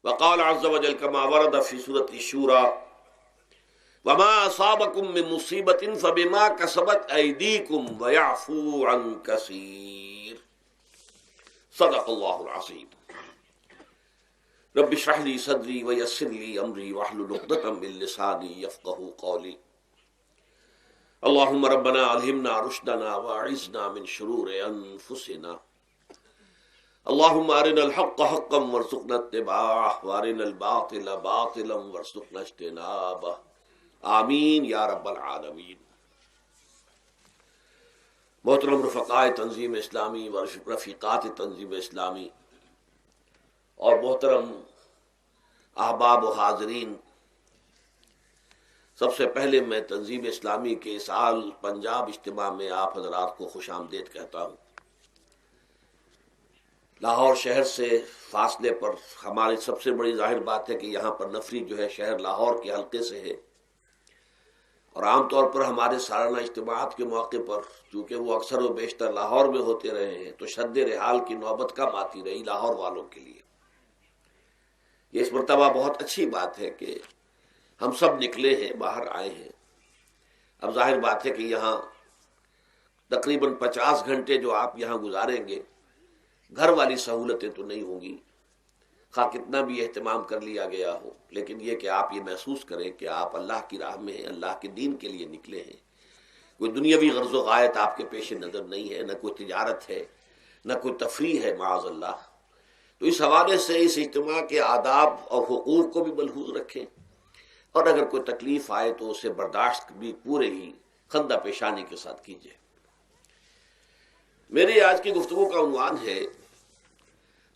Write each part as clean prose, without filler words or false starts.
وقال عز وجل كما ورد في سورة الشورى وما أصابكم من مصيبة فبما كسبت أيديكم ويعفو عن كثير صدق الله العظيم. رب اشرح لي صدري ويسر لي أمري واحلل عقدة من لساني يفقهوا قولي. اللهم ربنا ألهمنا رشدنا وأعذنا من شرور أنفسنا. اللهم أرنا الحق حقا وارزقنا اتباعه وأرنا الباطل باطلا وارزقنا اجتنابه آمین یا رب العالمین. محترم رفقائے تنظیم اسلامی و رفیقات تنظیم اسلامی اور محترم احباب و حاضرین، سب سے پہلے میں تنظیم اسلامی کے اس سال پنجاب اجتماع میں آپ حضرات کو خوش آمدید کہتا ہوں. لاہور شہر سے فاصلے پر ہماری سب سے بڑی ظاہر بات ہے کہ یہاں پر نفری جو ہے شہر لاہور کے حلقے سے ہے، اور عام طور پر ہمارے سالانہ اجتماعات کے موقع پر چونکہ وہ اکثر و بیشتر لاہور میں ہوتے رہے ہیں تو شد رحال کی نوبت کم آتی رہی لاہور والوں کے لیے. یہ اس مرتبہ بہت اچھی بات ہے کہ ہم سب نکلے ہیں، باہر آئے ہیں. اب ظاہر بات ہے کہ یہاں تقریباً 50 گھنٹے جو آپ یہاں گزاریں گے، گھر والی سہولتیں تو نہیں ہوں گی، خواہ کتنا بھی اہتمام کر لیا گیا ہو، لیکن یہ کہ آپ یہ محسوس کریں کہ آپ اللہ کی راہ میں ہیں، اللہ کے دین کے لیے نکلے ہیں. کوئی دنیاوی غرض و غایت آپ کے پیش نظر نہیں ہے، نہ کوئی تجارت ہے، نہ کوئی تفریح ہے معاذ اللہ. تو اس حوالے سے اس اجتماع کے آداب اور حقوق کو بھی ملحوظ رکھیں، اور اگر کوئی تکلیف آئے تو اسے برداشت بھی پورے ہی خندہ پیشانی کے ساتھ کیجیے. میری آج کی گفتگو کا عنوان ہے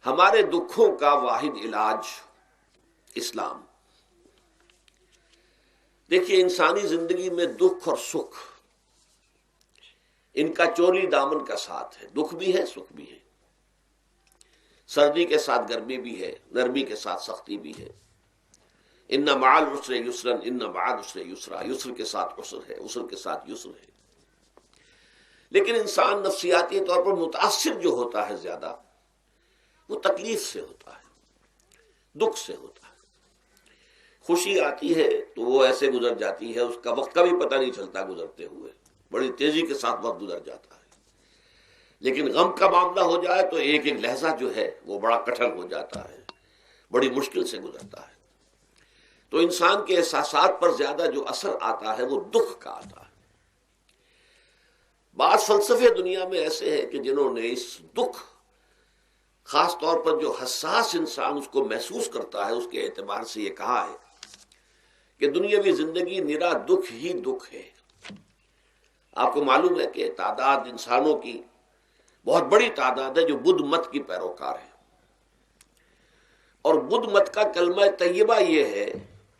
ہمارے دکھوں کا واحد علاج اسلام. دیکھیے، انسانی زندگی میں دکھ اور سکھ ان کا چولی دامن کا ساتھ ہے. دکھ بھی ہے، سکھ بھی ہے، سردی کے ساتھ گرمی بھی ہے، نرمی کے ساتھ سختی بھی ہے. ان مع العسر یسرا ان مع العسر یسرا، یسر کے ساتھ عسر ہے، عسر کے ساتھ یسر ہے. لیکن انسان نفسیاتی طور پر متاثر جو ہوتا ہے زیادہ، وہ تکلیف سے ہوتا ہے، دکھ سے ہوتا ہے. خوشی آتی ہے تو وہ ایسے گزر جاتی ہے، اس کا وقت کا بھی پتہ نہیں چلتا، گزرتے ہوئے بڑی تیزی کے ساتھ وقت گزر جاتا ہے. لیکن غم کا معاملہ ہو جائے تو ایک ایک لحظہ جو ہے وہ بڑا کٹھن ہو جاتا ہے، بڑی مشکل سے گزرتا ہے. تو انسان کے احساسات پر زیادہ جو اثر آتا ہے وہ دکھ کا آتا ہے. بعض فلسفے دنیا میں ایسے ہیں کہ جنہوں نے اس دکھ، خاص طور پر جو حساس انسان اس کو محسوس کرتا ہے، اس کے اعتبار سے یہ کہا ہے کہ دنیاوی زندگی نرا دکھ ہی دکھ ہے. آپ کو معلوم ہے کہ تعداد انسانوں کی بہت بڑی تعداد ہے جو بدھ مت کی پیروکار ہے، اور بدھ مت کا کلمہ طیبہ یہ ہے،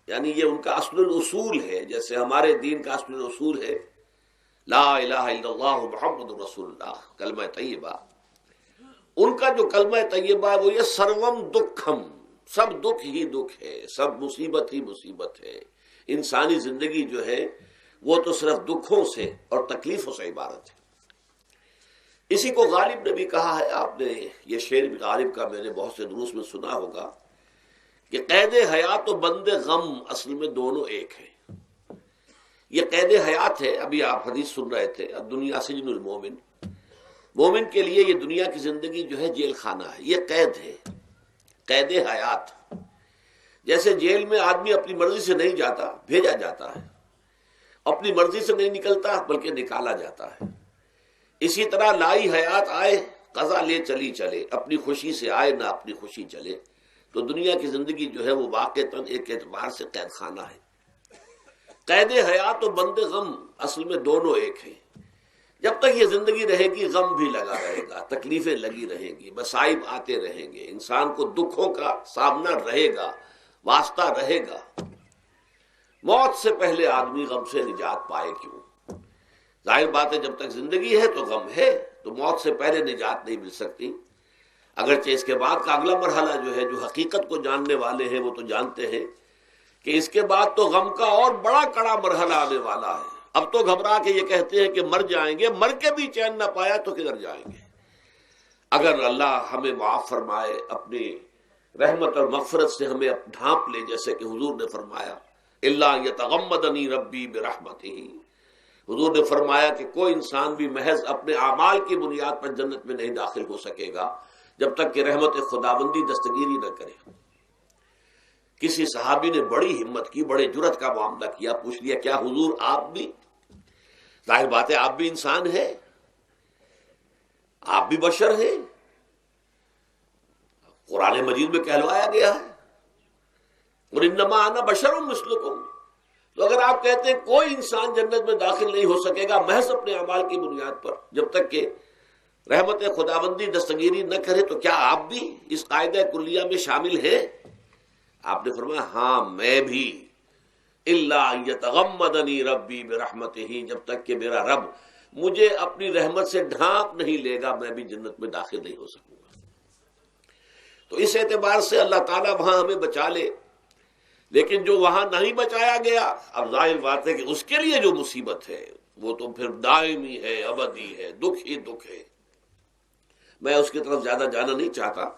یعنی یہ ان کا اصل الاصول ہے. جیسے ہمارے دین کا اصل الاصول ہے لا الہ الا اللہ محمد رسول اللہ، کلمہ طیبہ. ان کا جو کلمہ طیبہ ہے وہ یہ سروم دکھم، سب دکھ ہی دکھ ہے، سب مصیبت ہی مصیبت ہے. انسانی زندگی جو ہے وہ تو صرف دکھوں سے اور تکلیفوں سے عبارت ہے. اسی کو غالب نے بھی کہا ہے، آپ نے یہ شعر بھی غالب کا میں نے بہت سے دروس میں سنا ہوگا کہ قید حیات و بند غم اصل میں دونوں ایک ہیں. یہ قید حیات ہے. ابھی آپ حدیث سن رہے تھے الدنیا سجن المومن، مومن کے لیے یہ دنیا کی زندگی جو ہے جیل خانہ ہے. یہ قید ہے، قید حیات. جیسے جیل میں آدمی اپنی مرضی سے نہیں جاتا، بھیجا جاتا ہے، اپنی مرضی سے نہیں نکلتا بلکہ نکالا جاتا ہے. اسی طرح لائی حیات آئے قضا لے چلی چلے، اپنی خوشی سے آئے نہ اپنی خوشی چلے. تو دنیا کی زندگی جو ہے وہ واقعتاً ایک اعتبار سے قید خانہ ہے. قید حیات و بند غم اصل میں دونوں ایک ہیں. جب تک یہ زندگی رہے گی غم بھی لگا رہے گا، تکلیفیں لگی رہیں گی، مصائب آتے رہیں گے، انسان کو دکھوں کا سامنا رہے گا، واسطہ رہے گا. موت سے پہلے آدمی غم سے نجات پائے کیوں؟ ظاہر بات ہے جب تک زندگی ہے تو غم ہے، تو موت سے پہلے نجات نہیں مل سکتی. اگرچہ اس کے بعد کا اگلا مرحلہ جو ہے، جو حقیقت کو جاننے والے ہیں وہ تو جانتے ہیں کہ اس کے بعد تو غم کا اور بڑا کڑا مرحلہ آنے والا ہے. اب تو گھبرا کے یہ کہتے ہیں کہ مر جائیں گے، مر کے بھی چین نہ پایا تو کدھر جائیں گے. اگر اللہ ہمیں معاف فرمائے، اپنی رحمت اور مغفرت سے ہمیں ڈھانپ لے، جیسے کہ حضور نے فرمایا الا یتغمدنی ربی برحمتہ، حضور نے فرمایا کہ کوئی انسان بھی محض اپنے اعمال کی بنیاد پر جنت میں نہیں داخل ہو سکے گا جب تک کہ رحمت خداوندی دستگیری نہ کرے۔ کسی صحابی نے بڑی ہمت کی، بڑے جرت کا معاملہ کیا، پوچھ لیا کیا حضور آپ بھی؟ ظاہر بات ہے آپ بھی انسان ہیں، آپ بھی بشر ہیں، قرآن مجید میں کہلوایا گیا ہے اور انما انا بشر مثلکم۔ تو اگر آپ کہتے ہیں کوئی انسان جنت میں داخل نہیں ہو سکے گا محض اپنے اعمال کی بنیاد پر جب تک کہ رحمت خداوندی دستگیری نہ کرے، تو کیا آپ بھی اس قاعدہ کلیہ میں شامل ہیں؟ آپ نے فرمایا ہاں میں بھی، الا یتغمدنی ربی برحمتہ، جب تک کہ میرا رب مجھے اپنی رحمت سے ڈھانپ نہیں لے گا میں بھی جنت میں داخل نہیں ہو سکوں گا۔ تو اس اعتبار سے اللہ تعالیٰ وہاں ہمیں بچا لے، لیکن جو وہاں نہیں بچایا گیا، اب ظاہر بات ہے کہ اس کے لیے جو مصیبت ہے وہ تو پھر دائمی ہے، ابدی ہے، دکھ ہی دکھ ہے۔ میں اس کی طرف زیادہ جانا نہیں چاہتا،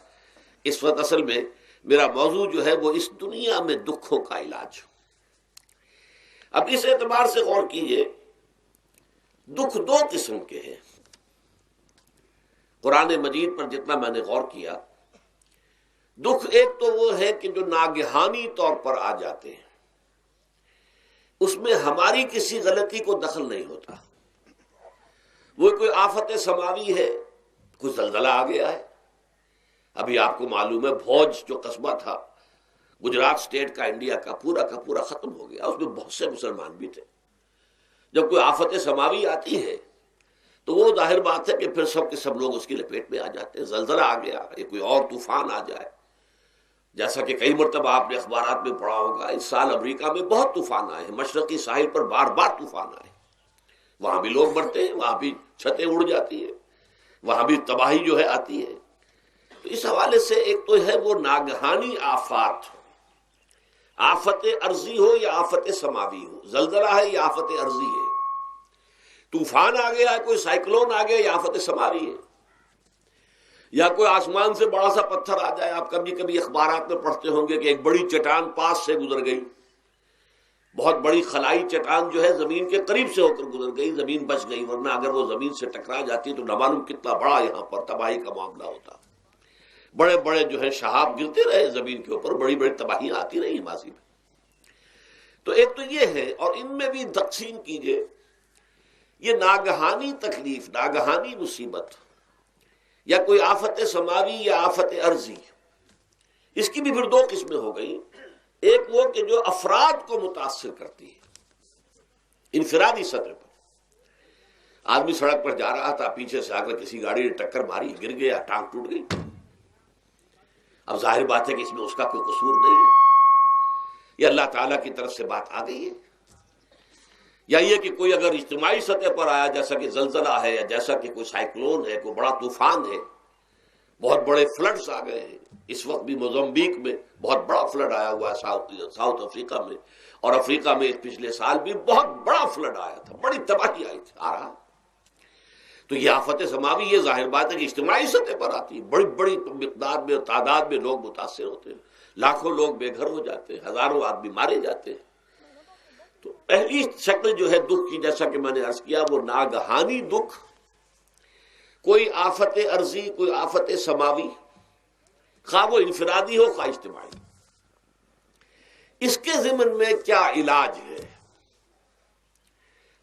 اس وقت اصل میں میرا موضوع جو ہے وہ اس دنیا میں دکھوں کا علاج۔ اب اس اعتبار سے غور کیجئے، دکھ دو قسم کے ہیں۔ قرآن مجید پر جتنا میں نے غور کیا، دکھ ایک تو وہ ہے کہ جو ناگہانی طور پر آ جاتے ہیں، اس میں ہماری کسی غلطی کو دخل نہیں ہوتا۔ وہ کوئی آفت سماوی ہے، کوئی زلزلہ آ گیا ہے۔ ابھی آپ کو معلوم ہے بھوج جو قصبہ تھا گجرات سٹیٹ کا، انڈیا کا پورا ختم ہو گیا، اس میں بہت سے مسلمان بھی تھے۔ جب کوئی آفت سماوی آتی ہے تو وہ ظاہر بات ہے کہ پھر سب کے سب لوگ اس کی لپیٹ میں آ جاتے ہیں۔ زلزلہ آ گیا، یا کوئی اور طوفان آ جائے، جیسا کہ کئی مرتبہ آپ نے اخبارات میں پڑھا ہوگا، اس سال امریکہ میں بہت طوفان آئے ہیں، مشرقی ساحل پر بار بار طوفان آئے، وہاں بھی لوگ مرتے ہیں، وہاں بھی چھتیں اڑ جاتی ہیں، وہاں بھی تباہی جو ہے آتی ہے۔ تو اس حوالے سے ایک تو ہے وہ ناگہانی آفات، آفت ارضی ہو یا آفت سماوی ہو، زلزلہ ہے یا آفت ارضی ہے، طوفان آ گیا ہے، کوئی سائیکلون آ گیا یا آفت سماوی ہے، یا کوئی آسمان سے بڑا سا پتھر آ جائے۔ آپ کبھی کبھی اخبارات میں پڑھتے ہوں گے کہ ایک بڑی چٹان پاس سے گزر گئی، بہت بڑی خلائی چٹان جو ہے زمین کے قریب سے ہو کر گزر گئی، زمین بچ گئی، ورنہ اگر وہ زمین سے ٹکرا جاتی تو نہ معلوم کتنا بڑا یہاں پر تباہی کا معاملہ ہوتا۔ بڑے بڑے جو ہے شہاب گرتے رہے زمین کے اوپر، بڑی بڑی تباہیاں آتی رہی ماضی میں۔ تو ایک تو یہ ہے، اور ان میں بھی تقسیم کیجئے، یہ ناگہانی تکلیف، ناگہانی مصیبت، یا کوئی آفت سماوی یا آفت ارضی، اس کی بھی پھر دو قسمیں ہو گئی۔ ایک وہ کہ جو افراد کو متاثر کرتی ہے انفرادی سطح پر، آدمی سڑک پر جا رہا تھا، پیچھے سے آ کر کسی گاڑی نے ٹکر ماری، گر گیا، ٹانگ ٹوٹ گئی۔ اب ظاہر بات ہے کہ اس میں اس کا کوئی قصور نہیں ہے، یہ اللہ تعالیٰ کی طرف سے بات آ گئی ہے۔ یا یہ کہ کوئی اگر اجتماعی سطح پر آیا، جیسا کہ زلزلہ ہے، یا جیسا کہ کوئی سائیکلون ہے، کوئی بڑا طوفان ہے، بہت بڑے فلڈز آ گئے ہیں۔ اس وقت بھی موزمبیق میں بہت بڑا فلڈ آیا ہوا ہے، ساؤتھ افریقہ میں، اور افریقہ میں پچھلے سال بھی بہت بڑا فلڈ آیا تھا، بڑی تباہی آئی تھی، آ رہا۔ تو یہ آفت سماوی، یہ ظاہر بات ہے کہ اجتماعی سطح پر آتی ہے، بڑی بڑی مقدار میں اور تعداد میں لوگ متاثر ہوتے ہیں، لاکھوں لوگ بے گھر ہو جاتے ہیں، ہزاروں آدمی مارے جاتے ہیں۔ تو پہلی شکل جو ہے دکھ کی، جیسا کہ میں نے عرض کیا، وہ ناگہانی دکھ، کوئی آفت ارضی، کوئی آفت سماوی، خواہ وہ انفرادی ہو خواہ اجتماعی۔ اس کے ضمن میں کیا علاج ہے؟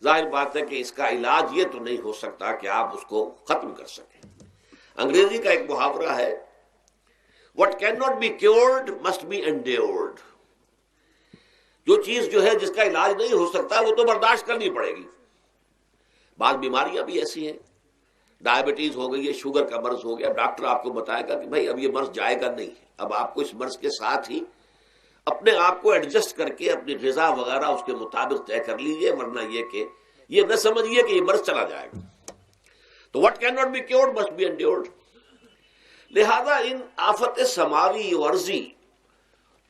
ظاہر بات ہے کہ اس کا علاج یہ تو نہیں ہو سکتا کہ آپ اس کو ختم کر سکیں۔ انگریزی کا ایک محاورہ ہے، what cannot be cured must be endured۔ جو چیز جو ہے جس کا علاج نہیں ہو سکتا وہ تو برداشت کرنی پڑے گی۔ بعض بیماریاں بھی ایسی ہیں، ڈائبٹیز ہو گئی ہے، شوگر کا مرض ہو گیا، ڈاکٹر آپ کو بتائے گا کہ بھائی اب یہ مرض جائے گا نہیں، اب آپ کو اس مرض کے ساتھ ہی اپنے آپ کو ایڈجسٹ کر کے اپنی غذا وغیرہ اس کے مطابق طے کر لیجئے، ورنہ یہ کہ یہ نہ سمجھیے کہ یہ مرض چلا جائے گا۔ تو what cannot be cured must be endured۔ لہذا ان آفت سماوی و ارضی،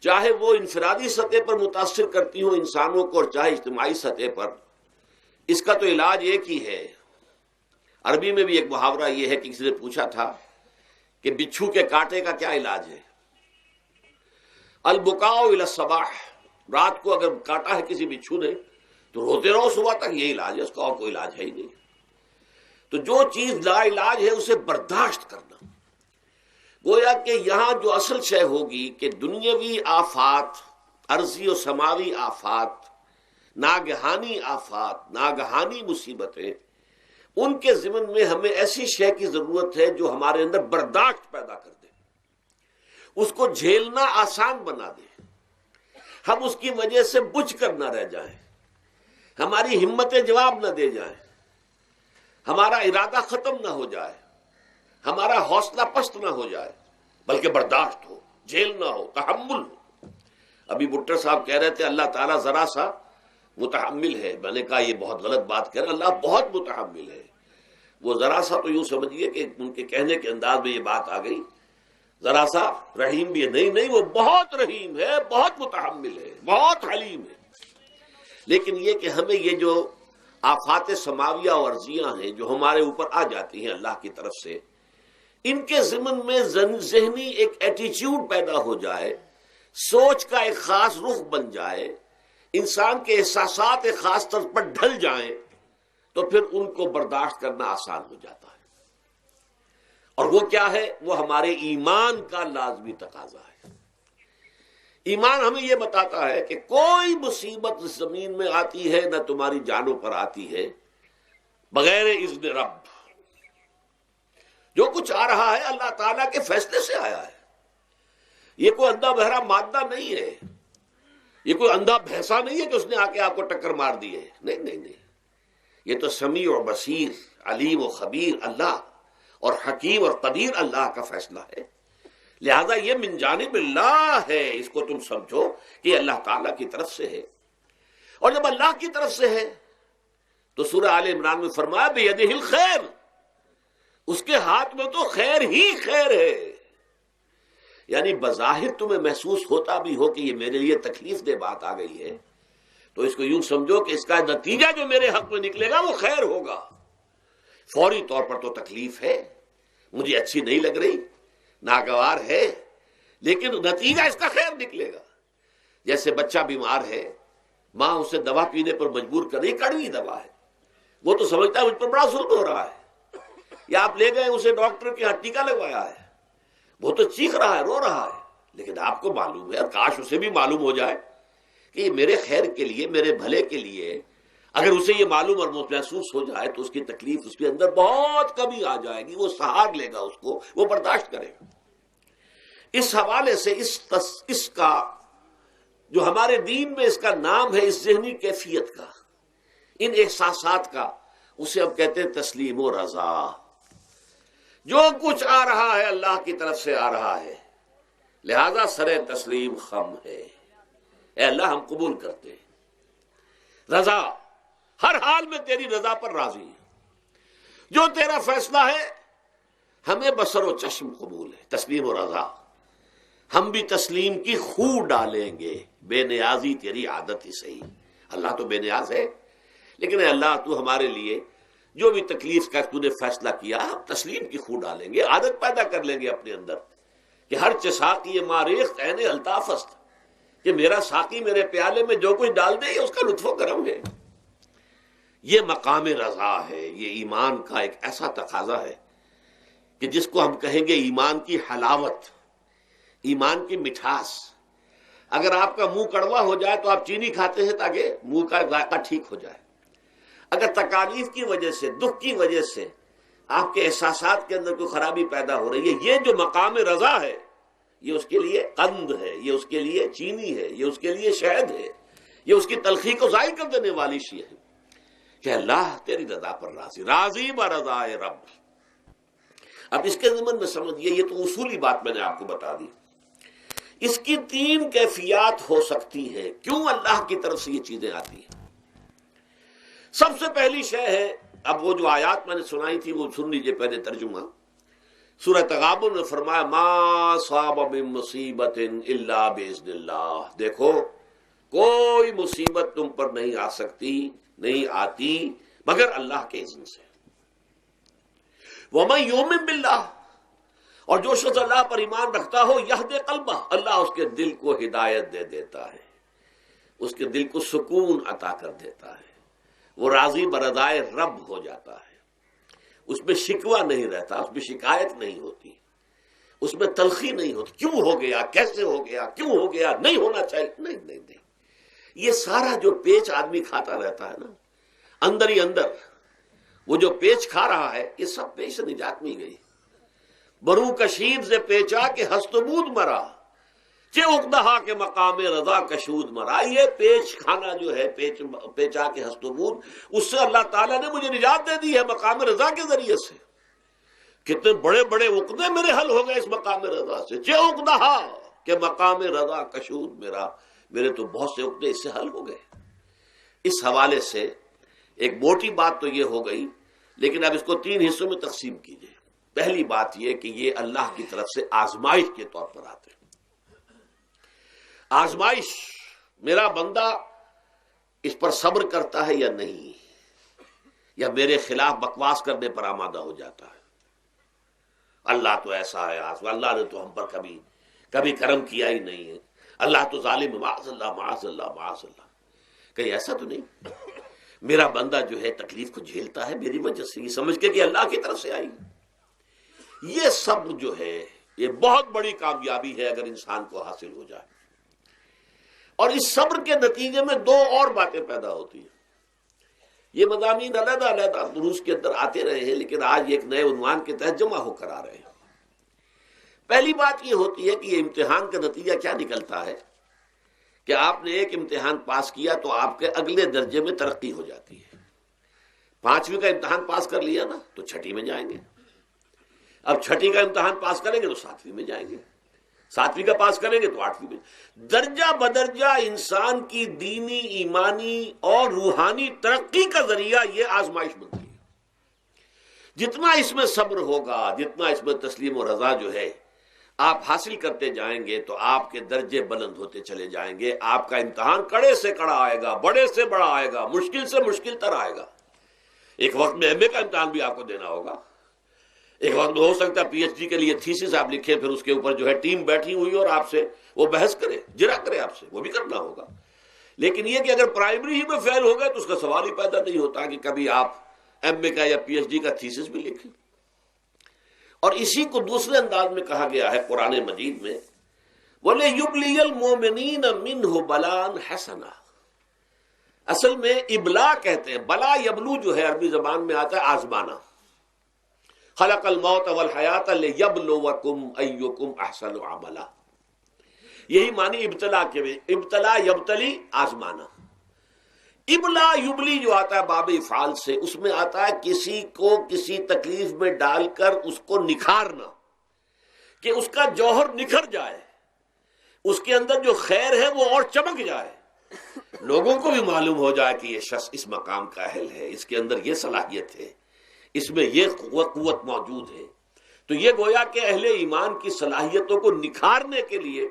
چاہے وہ انفرادی سطح پر متاثر کرتی ہوں انسانوں کو، اور چاہے اجتماعی سطح پر، اس کا تو علاج ایک ہی ہے۔ عربی میں بھی ایک محاورہ یہ ہے کہ کسی نے پوچھا تھا کہ بچھو کے کانٹے کا کیا علاج ہے؟ البکاء الی الصباح، رات کو اگر کاٹا ہے کسی بچھو نے تو روتے رہو صبح تک، یہ علاج ہے، اس کا اور کوئی علاج ہے ہی نہیں۔ تو جو چیز لا علاج ہے اسے برداشت کرنا، گویا کہ یہاں جو اصل شے ہوگی کہ دنیاوی آفات، عرضی و سماوی آفات، ناگہانی آفات، ناگہانی مصیبتیں، ان کے ضمن میں ہمیں ایسی شے کی ضرورت ہے جو ہمارے اندر برداشت پیدا کر دے، اس کو جھیلنا آسان بنا دے، ہم اس کی وجہ سے بجھ کر نہ رہ جائیں، ہماری ہمتیں جواب نہ دے جائیں، ہمارا ارادہ ختم نہ ہو جائے، ہمارا حوصلہ پست نہ ہو جائے، بلکہ برداشت ہو، جھیلنا ہو، تحمل ہو۔ ابھی بٹر صاحب کہہ رہے تھے اللہ تعالیٰ ذرا سا متحمل ہے، میں نے کہا یہ بہت غلط بات کہہ رہے، اللہ بہت متحمل ہے۔ وہ ذرا سا تو یوں سمجھیے کہ ان کے کہنے کے انداز میں یہ بات آ گئی، ذرا سا رحیم بھی ہے، نہیں وہ بہت رحیم ہے، بہت متحمل ہے، بہت حلیم ہے۔ لیکن یہ کہ ہمیں یہ جو آفات سماویہ اور عرضیاں ہیں جو ہمارے اوپر آ جاتی ہیں اللہ کی طرف سے، ان کے ضمن میں ذہنی ایک ایٹیچیوڈ پیدا ہو جائے، سوچ کا ایک خاص رخ بن جائے، انسان کے احساسات ایک خاص طرز پر ڈھل جائیں، تو پھر ان کو برداشت کرنا آسان ہو جاتا ہے۔ اور وہ کیا ہے؟ وہ ہمارے ایمان کا لازمی تقاضا ہے۔ ایمان ہمیں یہ بتاتا ہے کہ کوئی مصیبت اس زمین میں آتی ہے نہ تمہاری جانوں پر آتی ہے بغیر اذن رب۔ جو کچھ آ رہا ہے اللہ تعالیٰ کے فیصلے سے آیا ہے، یہ کوئی اندھا بہرا مادہ نہیں ہے، یہ کوئی اندھا بھینسا نہیں ہے کہ اس نے آ کے آپ کو ٹکر مار دی ہے، نہیں، یہ تو سمیع اور بصیر، علیم و خبیر اللہ اور حکیم اور قدیر اللہ کا فیصلہ ہے۔ لہذا یہ من جانب اللہ ہے، اس کو تم سمجھو کہ اللہ تعالیٰ کی طرف سے ہے۔ اور جب اللہ کی طرف سے ہے تو سورہ آل عمران میں فرمایا بیدہ الخیر، اس کے ہاتھ میں تو خیر ہی خیر ہے۔ یعنی بظاہر تمہیں محسوس ہوتا بھی ہو کہ یہ میرے لیے تکلیف دہ بات آ گئی ہے، تو اس کو یوں سمجھو کہ اس کا نتیجہ جو میرے حق میں نکلے گا وہ خیر ہوگا۔ فوری طور پر تو تکلیف ہے، مجھے اچھی نہیں لگ رہی، ناگوار ہے، لیکن نتیجہ اس کا خیر نکلے گا۔ جیسے بچہ بیمار ہے، ماں اسے دوا پینے پر مجبور کر رہی، کڑوی دوا ہے، وہ تو سمجھتا ہے مجھ پر بڑا ظلم ہو رہا ہے، یا آپ لے گئے اسے ڈاکٹر کے یہاں ٹیکا لگوایا ہے، وہ تو چیخ رہا ہے، رو رہا ہے، لیکن آپ کو معلوم ہے، اور کاش اسے بھی معلوم ہو جائے کہ یہ میرے خیر کے لیے، میرے بھلے کے لیے، اگر اسے یہ معلوم اور محسوس ہو جائے تو اس کی تکلیف اس کے اندر بہت کمی آ جائے گی، وہ سہار لے گا، اس کو وہ برداشت کرے گا۔ اس حوالے سے اس کا جو ہمارے دین میں اس کا نام ہے، اس ذہنی کیفیت کا، ان احساسات کا، اسے ہم کہتے ہیں تسلیم و رضا۔ جو کچھ آ رہا ہے اللہ کی طرف سے آ رہا ہے، لہذا سر تسلیم خم ہے، اے اللہ ہم قبول کرتے ہیں، رضا، ہر حال میں تیری رضا پر راضی ہے، جو تیرا فیصلہ ہے ہمیں بصر و چشم قبول ہے، تسلیم و رضا۔ ہم بھی تسلیم کی خو ڈالیں گے، بے نیازی تیری عادت ہی صحیح۔ اللہ تو بے نیاز ہے، لیکن اے اللہ تو ہمارے لیے جو بھی تکلیف کا تو نے فیصلہ کیا، ہم تسلیم کی خو ڈالیں گے، عادت پیدا کر لیں گے اپنے اندر کہ ہر چساقی ماریخت عین الطاف است، کہ میرا ساقی میرے پیالے میں جو کچھ ڈال دے یہ اس کا لطف و کرم ہے۔ یہ مقام رضا ہے، یہ ایمان کا ایک ایسا تقاضا ہے کہ جس کو ہم کہیں گے ایمان کی حلاوت، ایمان کی مٹھاس۔ اگر آپ کا منہ کڑوا ہو جائے تو آپ چینی کھاتے ہیں تاکہ منہ کا ذائقہ ٹھیک ہو جائے۔ اگر تکالیف کی وجہ سے، دکھ کی وجہ سے آپ کے احساسات کے اندر کوئی خرابی پیدا ہو رہی ہے، یہ جو مقام رضا ہے، یہ اس کے لیے قند ہے، یہ اس کے لیے چینی ہے، یہ اس کے لیے شہد ہے، یہ اس کی تلخی کو ظاہر کر دینے والی شیء ہے کہ اللہ تیری رضا پر راضی، راضی برضائے رب۔ اب اس کے ضمن میں سمجھئے، یہ تو اصولی بات میں نے آپ کو بتا دی، اس کی تین کیفیات ہو سکتی ہے کیوں اللہ کی طرف سے یہ چیزیں آتی ہیں۔ سب سے پہلی شے ہے، اب وہ جو آیات میں نے سنائی تھی وہ سن لیجئے پہلے ترجمہ۔ سورہ تغابن میں فرمایا ما صاب من مصیبت الا باذن اللہ، دیکھو کوئی مصیبت تم پر نہیں آ سکتی، نہیں آتی مگر اللہ کے اذن سے۔ ومن یؤمن باللہ، اور جو شخص اللہ پر ایمان رکھتا ہو یہد قلبہ، اللہ اس کے دل کو ہدایت دے دیتا ہے، اس کے دل کو سکون عطا کر دیتا ہے، وہ راضی برضائے رب ہو جاتا ہے، اس میں شکوہ نہیں رہتا، اس میں شکایت نہیں ہوتی، اس میں تلخی نہیں ہوتی، کیوں ہو گیا، کیسے ہو گیا، کیوں ہو گیا، نہیں ہونا چاہیے، نہیں۔ یہ سارا جو پیچ آدمی کھاتا رہتا ہے نا اندر ہی اندر، وہ جو پیچ کھا رہا ہے، یہ سب پیچ سے نجات مل گئی۔ برو کشید سے پیچا کہ ہست بود مرا، چے اقدہا کے مقام رضا کشود مرا۔ یہ پیچ کھانا جو ہے، پیچا کے ہست بود، اس سے اللہ تعالیٰ نے مجھے نجات دے دی ہے مقام رضا کے ذریعے سے۔ کتنے بڑے بڑے عقدے میرے حل ہو گئے اس مقام رضا سے، چے اقدہا کہ مقام رضا کشود میرا، میرے تو بہت سے عقدے اس سے حل ہو گئے۔ اس حوالے سے ایک موٹی بات تو یہ ہو گئی، لیکن اب اس کو 3 حصوں میں تقسیم کیجئے۔ پہلی بات یہ کہ یہ اللہ کی طرف سے آزمائش کے طور پر آتے ہیں۔ آزمائش، میرا بندہ اس پر صبر کرتا ہے یا نہیں، یا میرے خلاف بکواس کرنے پر آمادہ ہو جاتا ہے۔ اللہ تو ایسا ہے، اللہ نے تو ہم پر کبھی کرم کیا ہی نہیں ہے، اللہ تو ظالم، معاذ اللہ معاذ اللہ معاذ اللہ۔ کہیں ایسا تو نہیں، میرا بندہ جو ہے تکلیف کو جھیلتا ہے میری وجہ سے، یہ سمجھ کے کہ اللہ کی طرف سے آئی۔ یہ سب جو ہے یہ بہت بڑی کامیابی ہے اگر انسان کو حاصل ہو جائے۔ اور اس صبر کے نتیجے میں 2 اور باتیں پیدا ہوتی ہیں۔ یہ مضامین علیحدہ علیحدہ دروس کے اندر آتے رہے ہیں، لیکن آج ایک نئے عنوان کے تحت جمع ہو کر آ رہے ہیں۔ پہلی بات یہ ہوتی ہے کہ یہ امتحان کا نتیجہ کیا نکلتا ہے کہ آپ نے ایک امتحان پاس کیا تو آپ کے اگلے درجے میں ترقی ہو جاتی ہے۔ 5ویں کا امتحان پاس کر لیا نا تو 6ٹھی میں جائیں گے، اب 6ٹھی کا امتحان پاس کریں گے تو 7ویں میں جائیں گے، 7ویں کا پاس کریں گے تو 8ویں میں۔ درجہ بدرجہ انسان کی دینی، ایمانی اور روحانی ترقی کا ذریعہ یہ آزمائش بنتی ہے۔ جتنا اس میں صبر ہوگا، جتنا اس میں تسلیم و رضا جو ہے آپ حاصل کرتے جائیں گے تو آپ کے درجے بلند ہوتے چلے جائیں گے۔ آپ کا امتحان کڑے سے کڑا آئے گا، بڑے سے بڑا آئے گا، مشکل سے مشکل تر آئے گا۔ ایک وقت میں ایم اے کا امتحان بھی آپ کو دینا ہوگا، ایک وقت میں ہو سکتا ہے پی ایچ ڈی کے لیے تھیسس آپ لکھیں، پھر اس کے اوپر جو ہے ٹیم بیٹھی ہوئی اور آپ سے وہ بحث کرے، جرا کرے آپ سے، وہ بھی کرنا ہوگا۔ لیکن یہ کہ اگر پرائمری ہی میں فیل ہو گئے تو اس کا سوال ہی پیدا نہیں ہوتا کہ کبھی آپ ایم اے کا یا پی ایچ ڈی کا تھیسس بھی لکھیں۔ اور اسی کو دوسرے انداز میں کہا گیا ہے قرآن مجید میں، وَلِيُبْلِيَ الْمُؤْمِنِينَ مِنْهُ بَلَاءً حَسَنًا۔ اصل میں ابلا کہتے ہیں، بلا یبلو جو ہے عربی زبان میں آتا ہے آزمانا۔ خلق الموت والحیات لیبلوکم ایکم احسن عملا، یہی معنی ابتلا کے میں، ابتلا یبتلی آزمانا۔ ابلا یبلی جو آتا ہے باب افعال سے، اس میں آتا ہے کسی کو کسی تکلیف میں ڈال کر اس کو نکھارنا، کہ اس کا جوہر نکھر جائے، اس کے اندر جو خیر ہے وہ اور چمک جائے، لوگوں کو بھی معلوم ہو جائے کہ یہ شخص اس مقام کا اہل ہے، اس کے اندر یہ صلاحیت ہے، اس میں یہ قوت موجود ہے۔ تو یہ گویا کہ اہل ایمان کی صلاحیتوں کو نکھارنے کے لیے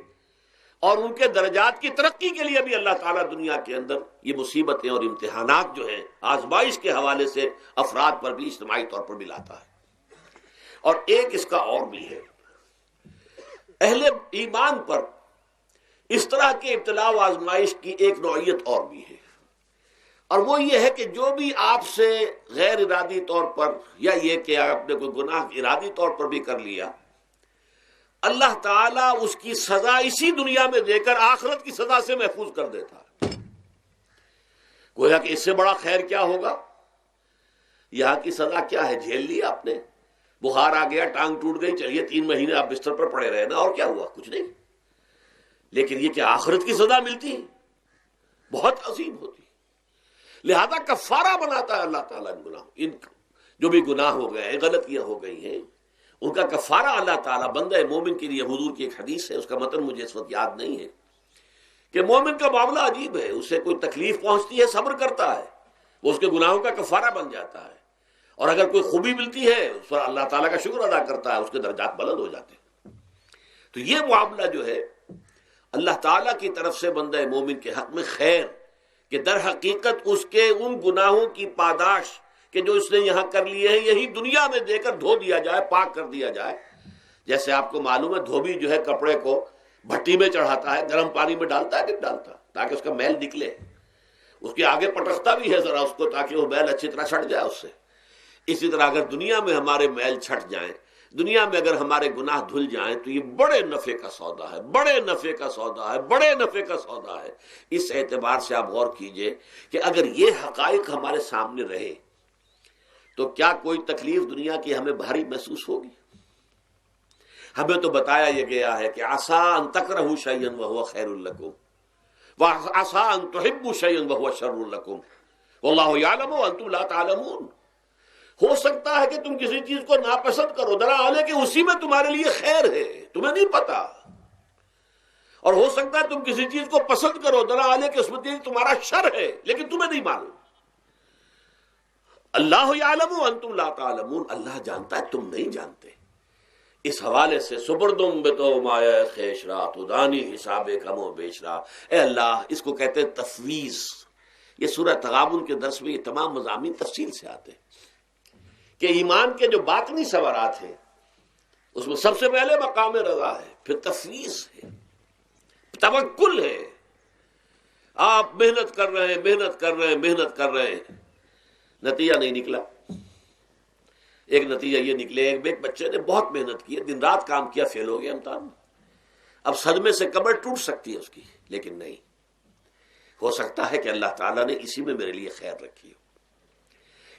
اور ان کے درجات کی ترقی کے لیے بھی اللہ تعالیٰ دنیا کے اندر یہ مصیبتیں اور امتحانات جو ہیں آزمائش کے حوالے سے افراد پر بھی اجتماعی طور پر بھی لاتا ہے۔ اور ایک اس کا اور بھی ہے، اہل ایمان پر اس طرح کے ابتلاء و آزمائش کی ایک نوعیت اور بھی ہے، اور وہ یہ ہے کہ جو بھی آپ سے غیر ارادی طور پر، یا یہ کہ آپ نے کوئی گناہ ارادی طور پر بھی کر لیا، اللہ تعالیٰ اس کی سزا اسی دنیا میں دے کر آخرت کی سزا سے محفوظ کر دیتا ہے۔ گویا کہ اس سے بڑا خیر کیا ہوگا؟ یہاں کی سزا کیا ہے؟ جھیل لیا آپ نے، بخار آ گیا، ٹانگ ٹوٹ گئی، چلیے 3 مہینے آپ بستر پر پڑے رہے نا، اور کیا ہوا؟ کچھ نہیں۔ لیکن یہ کہ آخرت کی سزا ملتی بہت عظیم ہوتی، لہذا کفارہ بناتا ہے اللہ تعالیٰ ان گناہوں، ان جو بھی گناہ ہو گئے ہیں، غلطیاں ہو گئی ہیں، ان کا کفارہ اللہ تعالیٰ بندہ مومن کے لیے۔ حضور کی ایک حدیث ہے، اس کا متن مجھے اس وقت یاد نہیں ہے، کہ مومن کا معاملہ عجیب ہے، اسے کوئی تکلیف پہنچتی ہے صبر کرتا ہے، وہ اس کے گناہوں کا کفارہ بن جاتا ہے، اور اگر کوئی خوبی ملتی ہے اس پر اللہ تعالیٰ کا شکر ادا کرتا ہے، اس کے درجات بلند ہو جاتے ہیں۔ تو یہ معاملہ جو ہے اللہ تعالیٰ کی طرف سے بندہ مومن کے حق میں خیر، کہ در حقیقت اس کے ان گناہوں کی پاداش کہ جو اس نے یہاں کر لیے ہیں، یہی دنیا میں دے کر دھو دیا جائے، پاک کر دیا جائے۔ جیسے آپ کو معلوم ہے دھوبی جو ہے کپڑے کو بھٹی میں چڑھاتا ہے، گرم پانی میں ڈالتا ہے کہ نہیں ڈالتا، تاکہ اس کا میل نکلے، اس کے آگے پٹکتا بھی ہے ذرا اس کو تاکہ وہ میل اچھی طرح چھٹ جائے اس سے۔ اسی طرح اگر دنیا میں ہمارے میل چھٹ جائیں، دنیا میں اگر ہمارے گناہ دھل جائیں تو یہ بڑے نفع کا سودا ہے، بڑے نفع کا سودا ہے، بڑے نفع کا سودا ہے۔ اس اعتبار سے آپ غور کیجئے کہ اگر یہ حقائق ہمارے سامنے رہے تو کیا کوئی تکلیف دنیا کی ہمیں بھاری محسوس ہوگی؟ ہمیں تو بتایا یہ گیا ہے کہ عسیٰ ان تکرہوا شیئا وہو خیر لکم وعسیٰ ان تحبوا شیئا وہو شر لکم واللہ یعلم وانتم لا تعلمون۔ ہو سکتا ہے کہ تم کسی چیز کو ناپسند کرو، دراصل کہ اسی میں تمہارے لیے خیر ہے، تمہیں نہیں پتا، اور ہو سکتا ہے تم کسی چیز کو پسند کرو، دراصل کہ اس میں تمہارا شر ہے لیکن تمہیں نہیں معلوم۔ اللہ یعلم وانتم لا تعلمون، اللہ جانتا ہے تم نہیں جانتے۔ اس حوالے سے سبردم بتو مایا خیشرا تو دانی حساب کم و بیشرا، اے اللہ، اس کو کہتے ہیں تفویض۔ یہ سورہ تغابن کے درس میں یہ تمام مضامین تفصیل سے آتے ہیں کہ ایمان کے جو باطنی ثمرات ہیں اس میں سب سے پہلے مقام رضا ہے، پھر تفویض ہے، توکل ہے۔ آپ محنت کر رہے ہیں، محنت کر رہے ہیں، محنت کر رہے ہیں، نتیجہ نہیں نکلا۔ ایک نتیجہ یہ نکلے، ایک بچے نے بہت محنت کی، دن رات کام کیا، فیل ہو گیا امتحان میں۔ اب صدمے سے کمر ٹوٹ سکتی ہے اس کی، لیکن نہیں، ہو سکتا ہے کہ اللہ تعالیٰ نے اسی میں میرے لیے خیر رکھی ہو۔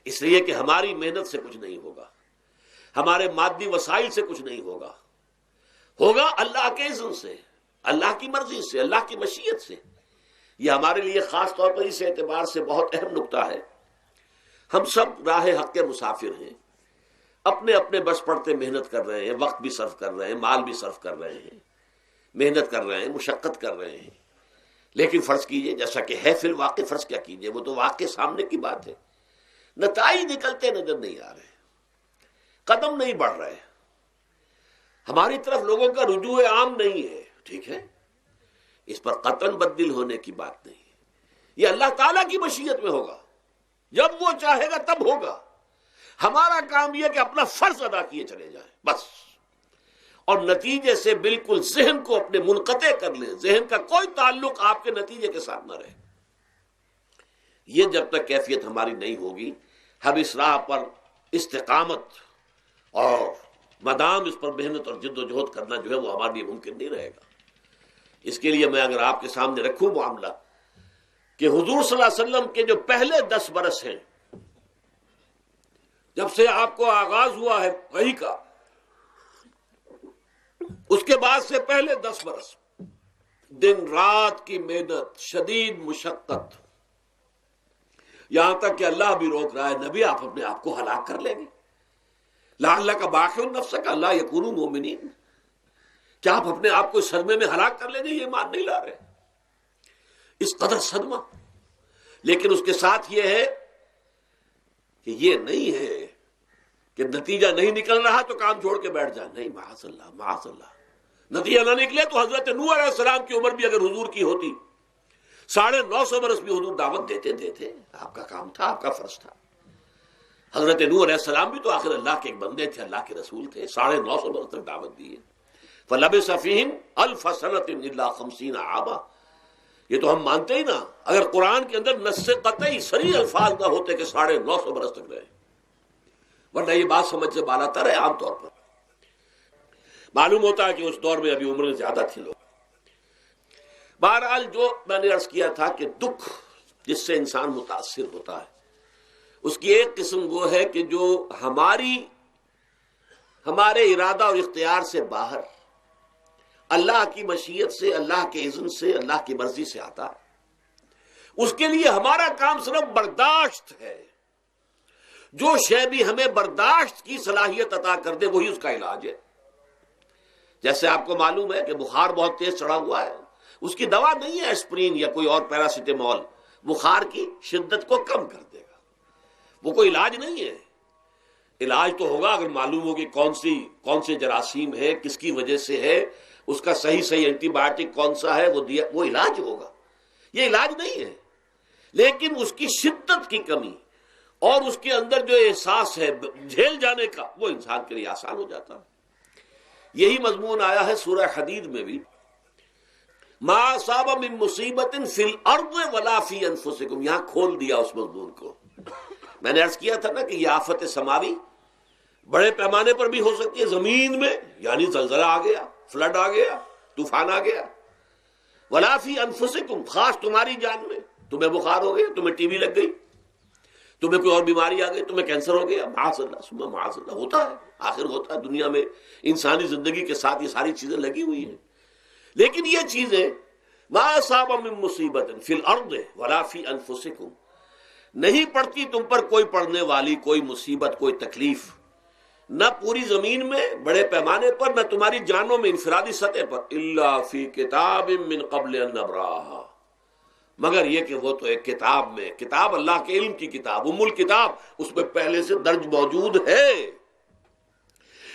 اس لیے کہ ہماری محنت سے کچھ نہیں ہوگا، ہمارے مادی وسائل سے کچھ نہیں ہوگا، ہوگا اللہ کے اذن سے، اللہ کی مرضی سے، اللہ کی مشیت سے۔ یہ ہمارے لیے خاص طور پر اس اعتبار سے بہت اہم نکتہ ہے، ہم سب راہ حق کے مسافر ہیں، اپنے اپنے بس پڑتے محنت کر رہے ہیں، وقت بھی صرف کر رہے ہیں، مال بھی صرف کر رہے ہیں، محنت کر رہے ہیں، مشقت کر رہے ہیں، لیکن فرض کیجئے جیسا کہ ہے فی الواقع، فرض کیا کیجئے، وہ تو واقع سامنے کی بات ہے، نتائج نکلتے نظر نہیں آ رہے، قدم نہیں بڑھ رہے، ہماری طرف لوگوں کا رجوع عام نہیں ہے، ٹھیک ہے، اس پر قطعاً بدل ہونے کی بات نہیں ہے، یہ اللہ تعالیٰ کی مشیت میں ہوگا، جب وہ چاہے گا تب ہوگا۔ ہمارا کام یہ کہ اپنا فرض ادا کیے چلے جائیں بس، اور نتیجے سے بالکل ذہن کو اپنے منقطع کر لیں، ذہن کا کوئی تعلق آپ کے نتیجے کے ساتھ نہ رہے۔ یہ جب تک کیفیت ہماری نہیں ہوگی، ہم اس راہ پر استقامت اور مدام اس پر محنت اور جد و جہد کرنا جو ہے وہ ہمارے لیے ممکن نہیں رہے گا۔ اس کے لیے میں اگر آپ کے سامنے رکھوں معاملہ کہ حضور صلی اللہ علیہ وسلم کے جو پہلے 10 برس ہیں، جب سے آپ کو آغاز ہوا ہے وحی کا، اس کے بعد سے پہلے 10 برس دن رات کی محنت، شدید مشقت، یہاں تک کہ اللہ بھی روک رہا ہے، نبی آپ اپنے آپ کو ہلاک کر لیں گے، لعلک باخع نفسک الا یکونوا مؤمنین، کیا آپ اپنے آپ کو اس صدمے میں ہلاک کر لیں گے؟ یہ ایمان نہیں لا رہے، اس قدر صدمہ۔ لیکن اس کے ساتھ یہ ہے کہ یہ نہیں ہے کہ نتیجہ نہیں نکل رہا تو کام چھوڑ کے بیٹھ جائیں، نہیں، معاذ اللہ، معاذ اللہ۔ نتیجہ نہ نکلے تو حضرت نوح علیہ السلام کی عمر بھی اگر حضور کی ہوتی، 950 برس بھی حضور دعوت دیتے تھے، آپ کا کام تھا، آپ کا فرض تھا۔ حضرت نوح علیہ السلام بھی تو آخر اللہ کے ایک بندے تھے، اللہ کے رسول تھے، 950 برس تک دعوت دی ہے۔ فَلَبِثَ فِيهِمْ أَلْفَ سَنَةٍ إِلَّا 50 عاما، یہ تو ہم مانتے ہی نا، اگر قرآن کے اندر نص قطعی صریح الفاظ نہ ہوتے کہ 950 برس تک رہے، ورنہ یہ بات سمجھ سے بالا تر ہے۔ عام طور پر معلوم ہوتا ہے کہ اس دور میں ابھی عمریں زیادہ تھی لوگ۔ بہرحال جو میں نے عرض کیا تھا کہ دکھ جس سے انسان متاثر ہوتا ہے، اس کی ایک قسم وہ ہے کہ جو ہمارے ارادہ اور اختیار سے باہر، اللہ کی مشیت سے، اللہ کے اذن سے، اللہ کی مرضی سے آتا ہے۔ اس کے لیے ہمارا کام صرف برداشت ہے۔ جو شے بھی ہمیں برداشت کی صلاحیت عطا کر دے وہی اس کا علاج ہے۔ جیسے آپ کو معلوم ہے کہ بخار بہت تیز چڑھا ہوا ہے، اس کی دوا نہیں ہے اسپرین یا کوئی اور پیراسیٹامول، بخار کی شدت کو کم کر دے گا، وہ کوئی علاج نہیں ہے۔ علاج تو ہوگا اگر معلوم ہو کہ کون سے جراثیم ہے، کس کی وجہ سے ہے، اس کا صحیح اینٹی بایوٹک کون سا ہے، وہ علاج ہوگا۔ یہ علاج نہیں ہے، لیکن اس کی شدت کی کمی اور اس کے اندر جو احساس ہے جھیل جانے کا، وہ انسان کے لیے آسان ہو جاتا ہے۔ یہی مضمون آیا ہے سورہ حدید میں بھی، ما اصاب من مصیبت فی الارض ولا فی انفسکم، یہاں کھول دیا اس مضمون کو۔ میں نے عرض کیا تھا نا کہ یہ آفت سماوی بڑے پیمانے پر بھی ہو سکتی ہے، زمین میں یعنی زلزلہ آ گیا، فلڈ آ گیا، طوفان آ گیا، ولا فی انفسکم، خاص تمہاری جان میں، تمہیں بخار ہو گیا، تمہیں ٹی وی لگ گئی، تمہیں کوئی اور بیماری آ گئی، تمہیں کینسر ہو گیا، معاذ اللہ ثم معاذ اللہ، ہوتا ہے، آخر ہوتا ہے، دنیا میں انسانی زندگی کے ساتھ یہ ساری چیزیں لگی ہوئی ہیں۔ لیکن یہ چیزیں ما اصاب من مصیبت فی الارض ولا فی انفسکم، نہیں پڑتی تم پر کوئی پڑنے والی کوئی مصیبت، کوئی تکلیف، نہ پوری زمین میں بڑے پیمانے پر، نہ تمہاری جانوں میں انفرادی سطح پر، الا فی کتاب من قبل ان نبراہا، مگر یہ کہ وہ تو ایک کتاب میں، کتاب اللہ کے علم کی کتاب، ام الکتاب، اس میں پہلے سے درج موجود ہے۔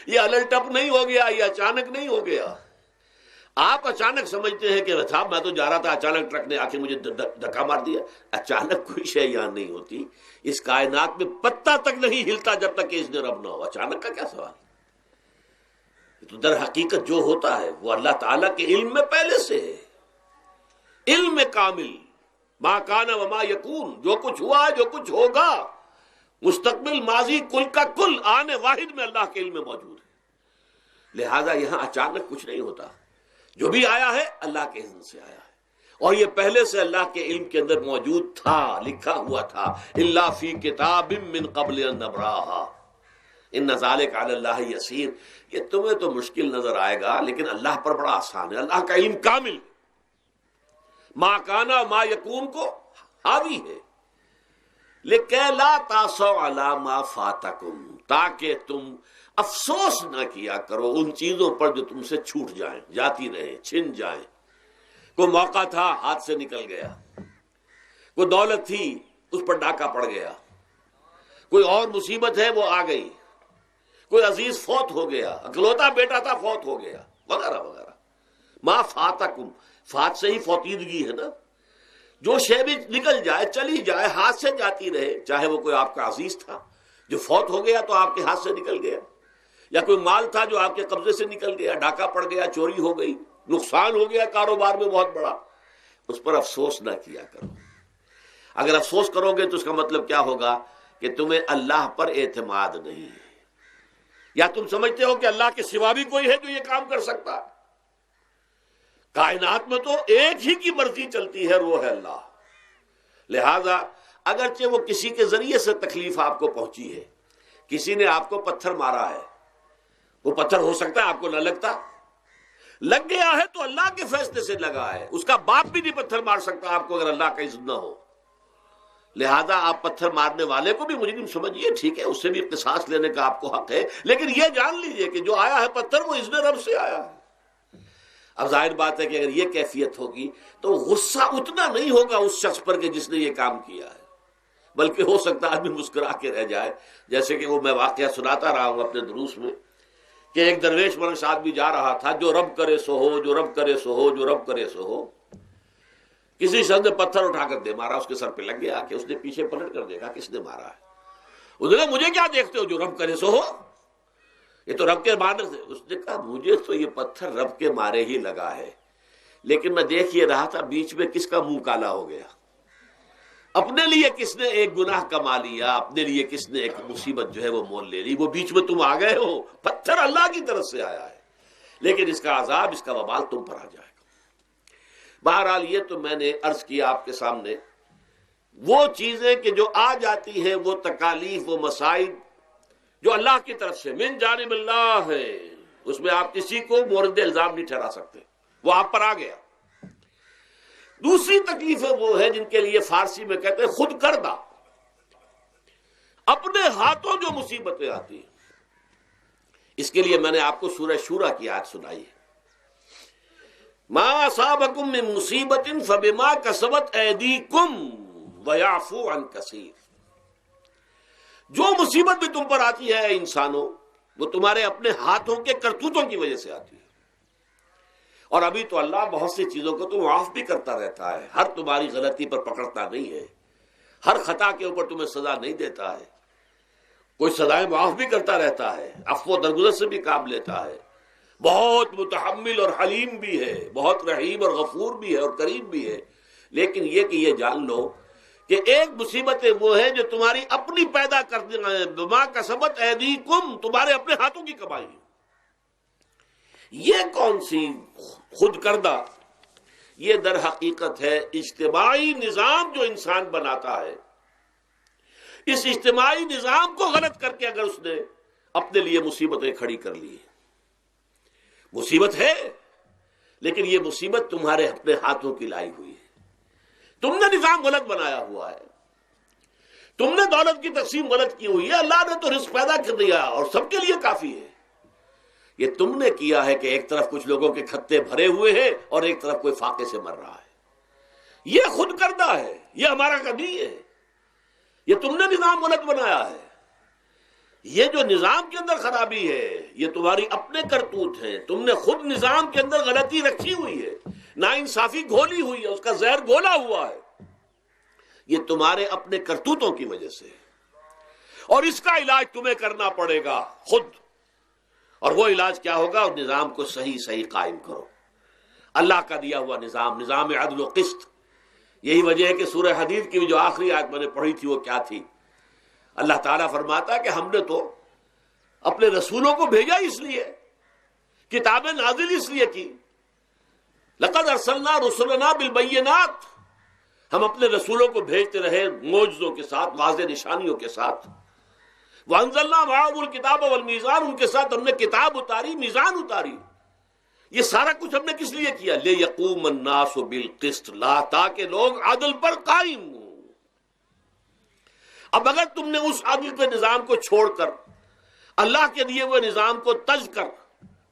یہ الٹ اپ نہیں ہو گیا، یہ اچانک نہیں ہو گیا۔ آپ اچانک سمجھتے ہیں کہ صاحب میں تو جا رہا تھا، اچانک ٹرک نے آ کے مجھے دھکا مار دیا۔ اچانک کوئی شے یہاں نہیں ہوتی، اس کائنات میں پتا تک نہیں ہلتا جب تک کہ اس نے رب نہ ہو۔ اچانک کا کیا سوال؟ تو در حقیقت جو ہوتا ہے وہ اللہ تعالیٰ کے علم میں پہلے سے ہے، علم کامل، ما کان وما یکون، جو کچھ ہوا جو کچھ ہوگا، مستقبل ماضی کل کا کل آنے واحد میں اللہ کے علم میں موجود ہے۔ لہذا یہاں اچانک کچھ نہیں ہوتا، جو بھی آیا ہے اللہ کے اذن سے آیا ہے، اور یہ پہلے سے اللہ کے علم کے اندر موجود تھا، لکھا ہوا تھا، الا فی کتاب من قبل ان نبراہا ان ذلک علی اللہ یسیر۔ یہ تمہیں تو مشکل نظر آئے گا لیکن اللہ پر بڑا آسان ہے، اللہ کا علم کامل، ما کانا ما یکون کو حاوی ہے۔ لکہ لا تاسوا علی ما فاتکم، تاکہ تم افسوس نہ کیا کرو ان چیزوں پر جو تم سے چھوٹ جائیں، جاتی رہیں، چھن جائیں۔ کوئی موقع تھا ہاتھ سے نکل گیا، کوئی دولت تھی اس پر ڈاکہ پڑ گیا، کوئی اور مصیبت ہے وہ آ گئی، کوئی عزیز فوت ہو گیا، اکلوتا بیٹا تھا فوت ہو گیا، وغیرہ وغیرہ۔ ما فاتکم، فات سے ہی فوتیدگی ہے نا، جو شے بھی نکل جائے، چلی جائے، ہاتھ سے جاتی رہے، چاہے وہ کوئی آپ کا عزیز تھا جو فوت ہو گیا تو آپ کے ہاتھ سے نکل گیا، یا کوئی مال تھا جو آپ کے قبضے سے نکل گیا، ڈاکہ پڑ گیا، چوری ہو گئی، نقصان ہو گیا کاروبار میں بہت بڑا، اس پر افسوس نہ کیا کرو۔ اگر افسوس کرو گے تو اس کا مطلب کیا ہوگا کہ تمہیں اللہ پر اعتماد نہیں ہے، یا تم سمجھتے ہو کہ اللہ کے سوا بھی کوئی ہے جو یہ کام کر سکتا۔ کائنات میں تو ایک ہی کی مرضی چلتی ہے، وہ ہے اللہ۔ لہذا اگرچہ وہ کسی کے ذریعے سے تکلیف آپ کو پہنچی ہے، کسی نے آپ کو پتھر مارا ہے، وہ پتھر ہو سکتا ہے آپ کو نہ لگتا، لگ گیا ہے تو اللہ کے فیصلے سے لگا ہے، اس کا باپ بھی نہیں پتھر مار سکتا آپ کو اگر اللہ کا اذن نہ ہو۔ لہذا آپ پتھر مارنے والے کو بھی مجرم سمجھیے، ٹھیک ہے، اس سے بھی قصاص لینے کا آپ کو حق ہے، لیکن یہ جان لیجئے کہ جو آیا ہے پتھر وہ اذن رب سے آیا ہے۔ اب ظاہر بات ہے کہ اگر یہ کیفیت ہوگی تو غصہ اتنا نہیں ہوگا اس شخص پر کہ جس نے یہ کام کیا ہے، بلکہ ہو سکتا ہے آدمی مسکرا کے رہ جائے، جیسے کہ وہ میں واقعہ سناتا رہا ہوں اپنے دروس میں کہ ایک درویش منش آدمی جا رہا تھا، جو رب کرے سو ہو، جو رب کرے سو ہو، جو رب کرے سو ہو۔ کسی شخص نے پتھر اٹھا کر دے مارا، اس کے سر پہ لگ گیا کہ اس نے پیچھے پلٹ کر دیکھا کس نے مارا ہے۔ اس نے کہا مجھے کیا دیکھتے ہو، جو رب کرے سو ہو، یہ تو رب کے مارنے سے۔ اس نے کہا مجھے تو یہ پتھر رب کے مارے ہی لگا ہے، لیکن میں دیکھ یہ رہا تھا بیچ میں کس کا منہ کالا ہو گیا، اپنے لیے کس نے ایک گناہ کما لیا، اپنے لیے کس نے ایک مصیبت جو ہے وہ مول لے لی، وہ بیچ میں تم آ گئے ہو۔ پتھر اللہ کی طرف سے آیا ہے، لیکن اس کا عذاب، اس کا وبال تم پر آ جائے گا۔ بہرحال یہ تو میں نے عرض کیا آپ کے سامنے، وہ چیزیں کہ جو آ جاتی ہیں، وہ تکالیف، وہ مصائب جو اللہ کی طرف سے من جانب اللہ ہے، اس میں آپ کسی کو مورد الزام نہیں ٹھہرا سکتے، وہ آپ پر آ گیا۔ دوسری تکلیفیں وہ ہیں جن کے لیے فارسی میں کہتے ہیں خود کردہ، اپنے ہاتھوں جو مصیبتیں آتی ہیں۔ اس کے لیے میں نے آپ کو سورہ شورى کی آیت سنائی ہے، ما اصابکم من مصیبت فبما کسبت ایدیکم ویعفو عن کثیر۔ جو مصیبت بھی تم پر آتی ہے انسانوں، وہ تمہارے اپنے ہاتھوں کے کرتوتوں کی وجہ سے آتی ہے، اور ابھی تو اللہ بہت سی چیزوں کو تو معاف بھی کرتا رہتا ہے، ہر تمہاری غلطی پر پکڑتا نہیں ہے، ہر خطا کے اوپر تمہیں سزا نہیں دیتا ہے، کوئی سزائیں معاف بھی کرتا رہتا ہے، عفو و درگزر سے بھی کام لیتا ہے، بہت متحمل اور حلیم بھی ہے، بہت رحیم اور غفور بھی ہے اور کریم بھی ہے، لیکن یہ کہ یہ جان لو کہ ایک مصیبتیں وہ ہیں جو تمہاری اپنی پیدا کرنے ہیں، بما کسبت ایدیکم، تمہارے اپنے ہاتھوں کی کمائی. یہ کون سی خود کردہ، یہ در حقیقت ہے اجتماعی نظام جو انسان بناتا ہے. اس اجتماعی نظام کو غلط کر کے اگر اس نے اپنے لیے مصیبتیں کھڑی کر لی، مصیبت ہے لیکن یہ مصیبت تمہارے اپنے ہاتھوں کی لائی ہوئی ہے. تم نے نظام غلط بنایا ہوا ہے، تم نے دولت کی تقسیم غلط کی ہوئی ہے. اللہ نے تو رزق پیدا کر دیا اور سب کے لیے کافی ہے. یہ تم نے کیا ہے کہ ایک طرف کچھ لوگوں کے کھتے بھرے ہوئے ہیں اور ایک طرف کوئی فاقے سے مر رہا ہے. یہ خود کردہ ہے، یہ ہمارا کبھی ہے. یہ تم نے نظام غلط بنایا ہے. یہ جو نظام کے اندر خرابی ہے یہ تمہاری اپنے کرتوت ہیں. تم نے خود نظام کے اندر غلطی رکھی ہوئی ہے، ناانصافی گھولی ہوئی ہے، اس کا زہر گھولا ہوا ہے. یہ تمہارے اپنے کرتوتوں کی وجہ سے، اور اس کا علاج تمہیں کرنا پڑے گا خود. اور وہ علاج کیا ہوگا؟ اور نظام کو صحیح قائم کرو. اللہ کا دیا ہوا نظام، نظام عدل و قسط. یہی وجہ ہے کہ سورہ حدید کی جو آخری آیت میں نے پڑھی تھی وہ کیا تھی؟ اللہ تعالیٰ فرماتا ہے کہ ہم نے تو اپنے رسولوں کو بھیجا اس لیے، کتابیں نازل اس لیے کی. لقد ارسلنا رسلنا بالبینات، ہم اپنے رسولوں کو بھیجتے رہے معجزوں کے ساتھ، واضح نشانیوں کے ساتھ. وانزلنا معهم الکتاب والمیزان، ان کے ساتھ ہم نے کتاب اتاری، میزان اتاری. یہ سارا کچھ ہم نے کس لیے کیا؟ لیقوم الناس بالقسط، تاکہ لوگ عدل پر قائم ہوں. اب اگر تم نے اس عدل کے نظام کو چھوڑ کر اللہ کے دیے ہوئے نظام کو تج کر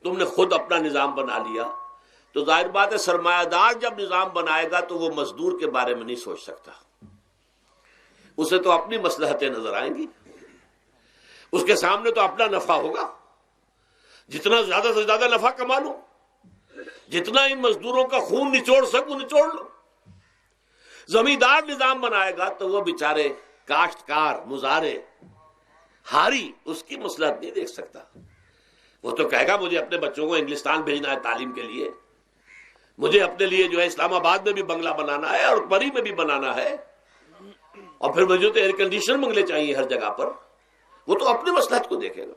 تم نے خود اپنا نظام بنا لیا، تو ظاہر بات ہے سرمایہ دار جب نظام بنائے گا تو وہ مزدور کے بارے میں نہیں سوچ سکتا. اسے تو اپنی مصلحتیں نظر آئیں گی، اس کے سامنے تو اپنا نفع ہوگا. جتنا زیادہ سے زیادہ نفع کما لو، جتنا ان مزدوروں کا خون نچوڑ سکو نچوڑ لو. زمیندار نظام بنائے گا تو وہ بیچارے کاشتکار، مزارع، ہاری اس کی مصلحت نہیں دیکھ سکتا. وہ تو کہے گا مجھے اپنے بچوں کو انگلستان بھیجنا ہے تعلیم کے لیے، مجھے اپنے لیے جو ہے اسلام آباد میں بھی بنگلہ بنانا ہے اور پری میں بھی بنانا ہے، اور پھر مجھے تو ایئر کنڈیشن بنگلے چاہیے ہر جگہ پر. وہ تو اپنے مصلحت کو دیکھے گا.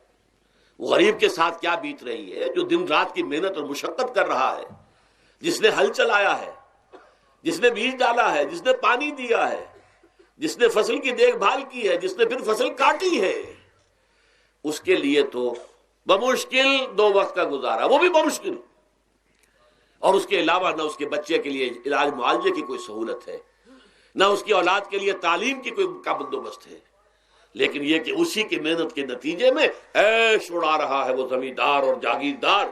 وہ غریب کے ساتھ کیا بیت رہی ہے جو دن رات کی محنت اور مشقت کر رہا ہے، جس نے ہل چلایا ہے، جس نے بیج ڈالا ہے، جس نے پانی دیا ہے، جس نے فصل کی دیکھ بھال کی ہے، جس نے پھر فصل کاٹی ہے. اس کے لیے تو بمشکل 2 وقت کا گزارا، وہ بھی بمشکل. اور اس کے علاوہ نہ اس کے بچے کے لیے علاج معالجے کی کوئی سہولت ہے، نہ اس کی اولاد کے لیے تعلیم کی کوئی کا بندوبست ہے. لیکن یہ کہ اسی کی محنت کے نتیجے میں عیش اڑا رہا ہے وہ زمیندار اور جاگیردار.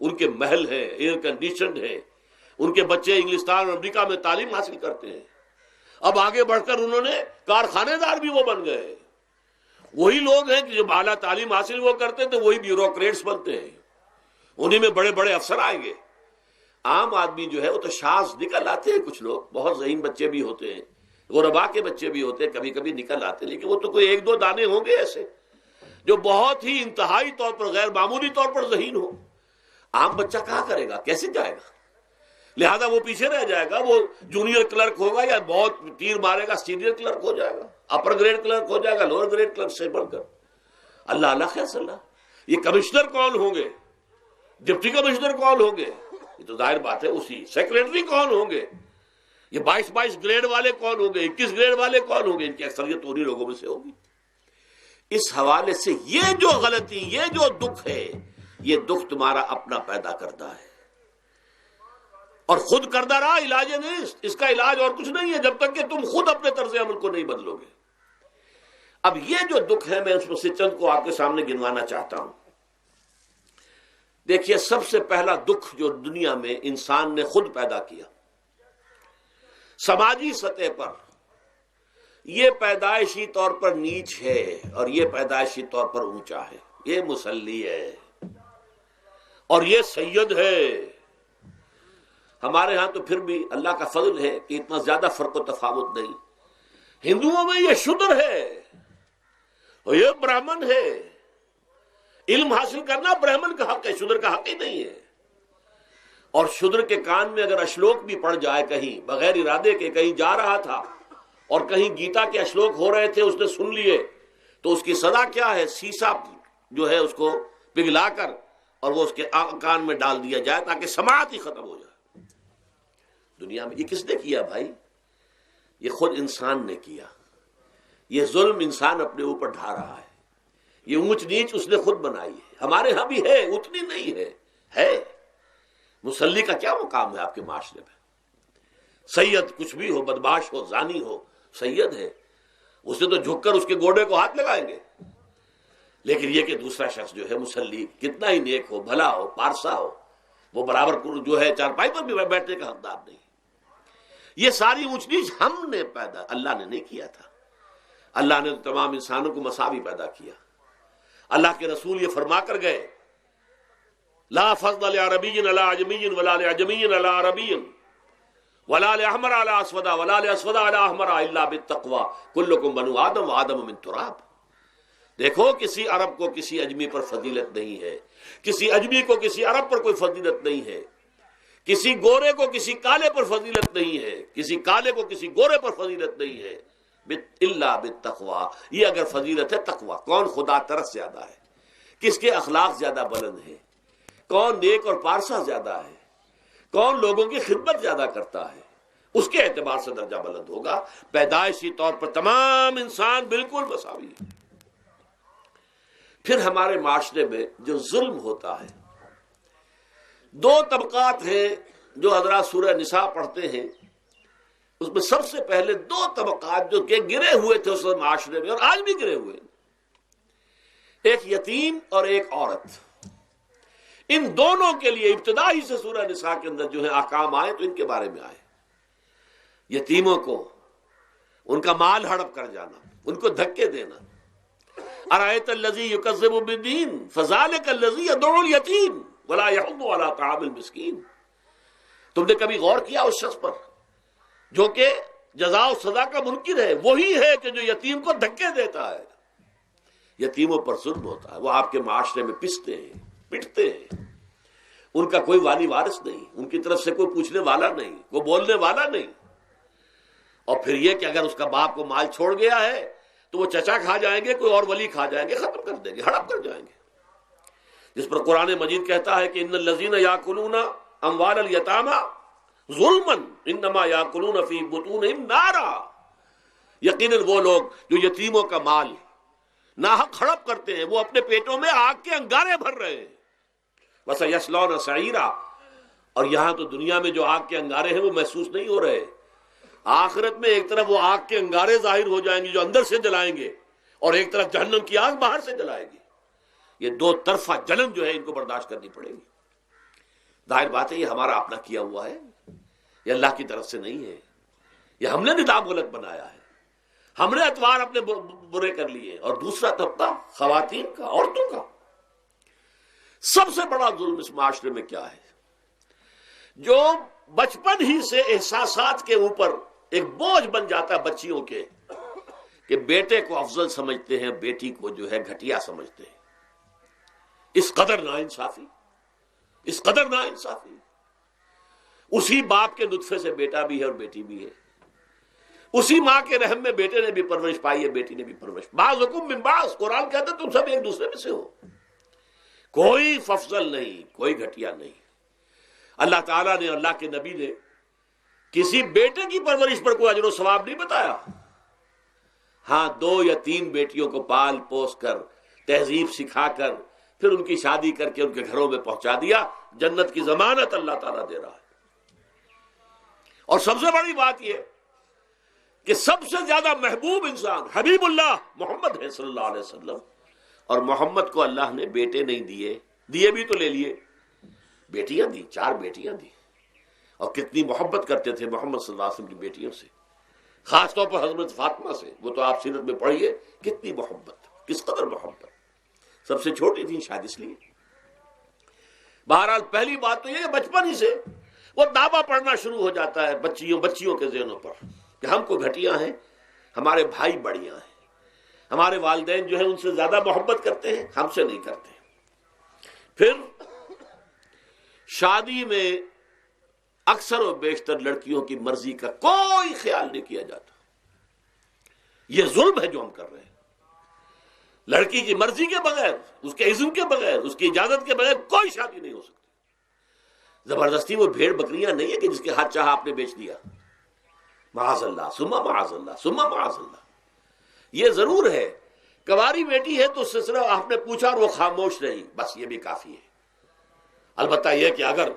ان کے محل ہیں، ایئر کنڈیشنڈ ہیں، ان کے بچے انگلستان اور امریکہ میں تعلیم حاصل کرتے ہیں. اب آگے بڑھ کر انہوں نے کارخانے دار بھی وہ بن گئے. وہی لوگ ہیں کہ جب اعلیٰ تعلیم حاصل وہ کرتے تھے وہی بیوروکریٹس بنتے ہیں، انہی میں بڑے بڑے افسر آئیں گے. عام آدمی جو ہے وہ تو شاذ نکل آتے ہیں. کچھ لوگ بہت ذہین بچے بھی ہوتے ہیں، غربا کے بچے بھی ہوتے ہیں، کبھی کبھی نکل آتے ہیں، لیکن وہ تو کوئی 1-2 دانے ہوں گے ایسے جو بہت ہی انتہائی طور پر غیر معمولی طور پر ذہین ہو. عام بچہ کہاں کرے گا، کیسے جائے گا؟ لہذا وہ پیچھے رہ جائے گا. وہ جونیئر کلرک ہوگا یا بہت تیر مارے گا سینئر کلرک ہو جائے گا، اپر گریڈ کلرک ہو جائے گا لوور گریڈ کلرک سے بڑھ کر. اللہ خیر صلی اللہ. یہ کمشنر کون ہوں گے، ڈپٹی کمشنر کون ہوں گے؟ یہ تو ظاہر بات ہے اسی. سیکریٹری کون ہوں گے؟ یہ 22 گریڈ والے کون ہوں گے، 21 گریڈ والے کون ہوں گے؟ ان کی اکثریت انہی لوگوں میں سے ہوگی. اس حوالے سے یہ جو غلطی، یہ جو دکھ ہے، یہ دکھ تمہارا اپنا پیدا کرتا ہے اور خود کردہ رہا. علاج نہیں، اس کا علاج اور کچھ نہیں ہے جب تک کہ تم خود اپنے طرز عمل کو نہیں بدلو گے. اب یہ جو دکھ ہے میں اس میں سے چند کو آپ کے سامنے گنوانا چاہتا ہوں. دیکھیے، سب سے پہلا دکھ جو دنیا میں انسان نے خود پیدا کیا سماجی سطح پر، یہ پیدائشی طور پر نیچ ہے اور یہ پیدائشی طور پر اونچا ہے. یہ مسلی ہے اور یہ سید ہے. ہمارے ہاں تو پھر بھی اللہ کا فضل ہے کہ اتنا زیادہ فرق و تفاوت نہیں. ہندوؤں میں یہ شودر ہے اور یہ برہمن ہے، علم حاصل کرنا برہمن کا حق ہے، شودر کا حق ہی نہیں ہے۔ اور شودر کے کان میں اگر اشلوک بھی پڑ جائے کہیں بغیر ارادے کے، کہیں جا رہا تھا اور کہیں گیتا کے اشلوک ہو رہے تھے، اس نے سن لیے، تو اس کی سزا کیا ہے؟ سیسا جو ہے اس کو پگھلا کر اور وہ اس کے کان میں ڈال دیا جائے تاکہ سماعت ہی ختم ہو جائے۔ دنیا میں یہ کس نے کیا بھائی؟ یہ خود انسان نے کیا۔ یہ ظلم انسان اپنے اوپر ڈھا رہا ہے، یہ اونچ نیچ اس نے خود بنائی ہے۔ ہمارے ہاں بھی ہے، اتنی نہیں ہے۔ مصلی کا کیا مقام ہے آپ کے معاشرے میں؟ سید کچھ بھی ہو، بدمعاش ہو، زانی ہو، سید ہے، اسے تو جھک کر اس کے گوڑے کو ہاتھ لگائیں گے۔ لیکن یہ کہ دوسرا شخص جو ہے مصلی، کتنا ہی نیک ہو، بھلا ہو، پارسا ہو، وہ برابر جو ہے چارپائی پر بھی بیٹھنے کا حقدار نہیں۔ یہ ساری اونچ نیچ ہم نے پیدا، اللہ نے نہیں کیا تھا۔ اللہ نے تو تمام انسانوں کو مساوی پیدا کیا۔ اللہ کے رسول یہ فرما کر گئے، لا فضل لعربی علی عجمی ولا لعجمی علی عربی ولا لاحمر علی اسود ولا لاسود علی احمر الا بالتقوی کلکم بنو آدم وآدم من تراب۔ دیکھو، کسی عرب کو کسی اجمی پر فضیلت نہیں ہے، کسی اجمی کو کسی عرب پر کوئی فضیلت نہیں ہے، کسی گورے کو کسی کالے پر فضیلت نہیں ہے، کسی کالے کو کسی گورے پر فضیلت نہیں ہے، الا بالتقوی۔ یہ اگر فضیلت ہے تقوی، کون خدا ترس زیادہ ہے، کس کے اخلاق زیادہ بلند ہیں، کون نیک اور پارسا زیادہ ہے، کون لوگوں کی خدمت زیادہ کرتا ہے، اس کے اعتبار سے درجہ بلند ہوگا۔ پیدائشی طور پر تمام انسان بالکل مساوی ہے۔ پھر ہمارے معاشرے میں جو ظلم ہوتا ہے، دو طبقات ہیں جو حضرات سورہ نساء پڑھتے ہیں، اس میں سب سے پہلے دو طبقات جو کہ گرے ہوئے تھے اس معاشرے میں اور آج بھی گرے ہوئے ہیں، ایک یتیم اور ایک عورت۔ ان دونوں کے لیے ابتدائی سے سورہ نساء کے اندر جو ہے احکام آئے تو ان کے بارے میں آئے۔ یتیموں کو ان کا مال ہڑپ کر جانا، ان کو دھکے دینا۔ ارأیت الذی یکذب بالدین فذلک الذی یدعو الیتیم ولا یحض علی طعام المسکین۔ تم نے کبھی غور کیا اس شخص پر جو کہ جزا و سزا کا منکر ہے؟ وہی ہے کہ جو یتیم کو دھکے دیتا ہے۔ یتیموں پر ظلم ہوتا ہے، وہ آپ کے معاشرے میں پستے ہیں، پٹتے ہیں، ان کا کوئی والی وارث نہیں، ان کی طرف سے کوئی پوچھنے والا نہیں، کوئی بولنے والا نہیں۔ اور پھر یہ کہ اگر اس کا باپ کو مال چھوڑ گیا ہے تو وہ چچا کھا جائیں گے، کوئی اور ولی کھا جائیں گے، ختم کر دیں گے، ہڑپ کر جائیں گے۔ جس پر قرآن مجید کہتا ہے کہ ان الذین یاکلون اموال الیتامی ظلما انما یاکلون فی بطونہم نارا۔ یقیناً وہ لوگ جو یتیموں کا مال ناحق ہڑپ کرتے ہیں، وہ اپنے پیٹوں میں آگ کے انگارے بھر رہے ہیں۔ وَسَيَصْلَوْنَ سَعِيرًا۔ اور یہاں تو دنیا میں جو آگ کے انگارے ہیں وہ محسوس نہیں ہو رہے، آخرت میں ایک طرف وہ آگ کے انگارے ظاہر ہو جائیں گے جو اندر سے جلائیں گے، اور ایک طرف جہنم کی آگ باہر سے جلائے گی۔ یہ دو طرفہ جلن جو ہے ان کو برداشت کرنی پڑے گی۔ ظاہر بات ہے یہ ہمارا اپنا کیا ہوا ہے، یہ اللہ کی طرف سے نہیں ہے، یہ ہم نے نظام غلط بنایا ہے، ہم نے اتوار اپنے برے کر لیے۔ اور دوسرا طبقہ خواتین کا، عورتوں کا۔ سب سے بڑا ظلم اس معاشرے میں کیا ہے؟ جو بچپن ہی سے احساسات کے اوپر ایک بوجھ بن جاتا ہے بچیوں کے، کہ بیٹے کو افضل سمجھتے ہیں، بیٹی کو جو ہے گھٹیا سمجھتے ہیں۔ اس قدر ناانصافی، اس قدر ناانصافی۔ اسی باپ کے نطفے سے بیٹا بھی ہے اور بیٹی بھی ہے، اسی ماں کے رحم میں بیٹے نے بھی پرورش پائی ہے، بیٹی نے بھی پرورش۔ بعضکم من بعض، قرآن کہتا ہے تم سب ایک دوسرے میں سے ہو، کوئی افضل نہیں، کوئی گھٹیا نہیں۔ اللہ تعالیٰ نے، اللہ کے نبی نے کسی بیٹے کی پرورش پر کوئی اجر و ثواب نہیں بتایا۔ ہاں، 2 یا 3 بیٹیوں کو پال پوس کر، تہذیب سکھا کر، پھر ان کی شادی کر کے ان کے گھروں میں پہنچا دیا، جنت کی ضمانت اللہ تعالیٰ دے رہا ہے۔ اور سب سے بڑی بات یہ کہ سب سے زیادہ محبوب انسان حبیب اللہ محمد ہے صلی اللہ علیہ وسلم، اور محمد کو اللہ نے بیٹے نہیں دیے بھی تو لے لیے، بیٹیاں دی، 4 بیٹیاں دی۔ اور کتنی محبت کرتے تھے محمد صلی اللہ علیہ وسلم کی بیٹیوں سے، خاص طور پر حضرت فاطمہ سے، وہ تو آپ سیرت میں پڑھیے کتنی محبت، کس قدر محبت۔ سب سے چھوٹی تھی شاید اس لیے۔ بہرحال پہلی بات تو یہ کہ بچپن ہی سے وہ دعویٰ پڑھنا شروع ہو جاتا ہے بچیوں کے ذہنوں پر کہ ہم کو گھٹیا ہیں، ہمارے بھائی بڑیاں ہیں، ہمارے والدین جو ہیں ان سے زیادہ محبت کرتے ہیں، ہم سے نہیں کرتے۔ پھر شادی میں اکثر و بیشتر لڑکیوں کی مرضی کا کوئی خیال نہیں کیا جاتا. یہ ظلم ہے جو ہم کر رہے ہیں. لڑکی کی مرضی کے بغیر، اس کے اذن کے بغیر، اس کی اجازت کے بغیر کوئی شادی نہیں ہو سکتی. زبردستی وہ بھیڑ بکریاں نہیں ہے کہ جس کے ہاتھ چاہا آپ نے بیچ دیا. معاذ اللہ ثم معاذ اللہ ثم معاذ اللہ. یہ ضرور ہے کنواری بیٹی ہے تو اس سے صرف آپ نے پوچھا اور وہ خاموش رہی، بس یہ بھی کافی ہے. البتہ یہ کہ اگر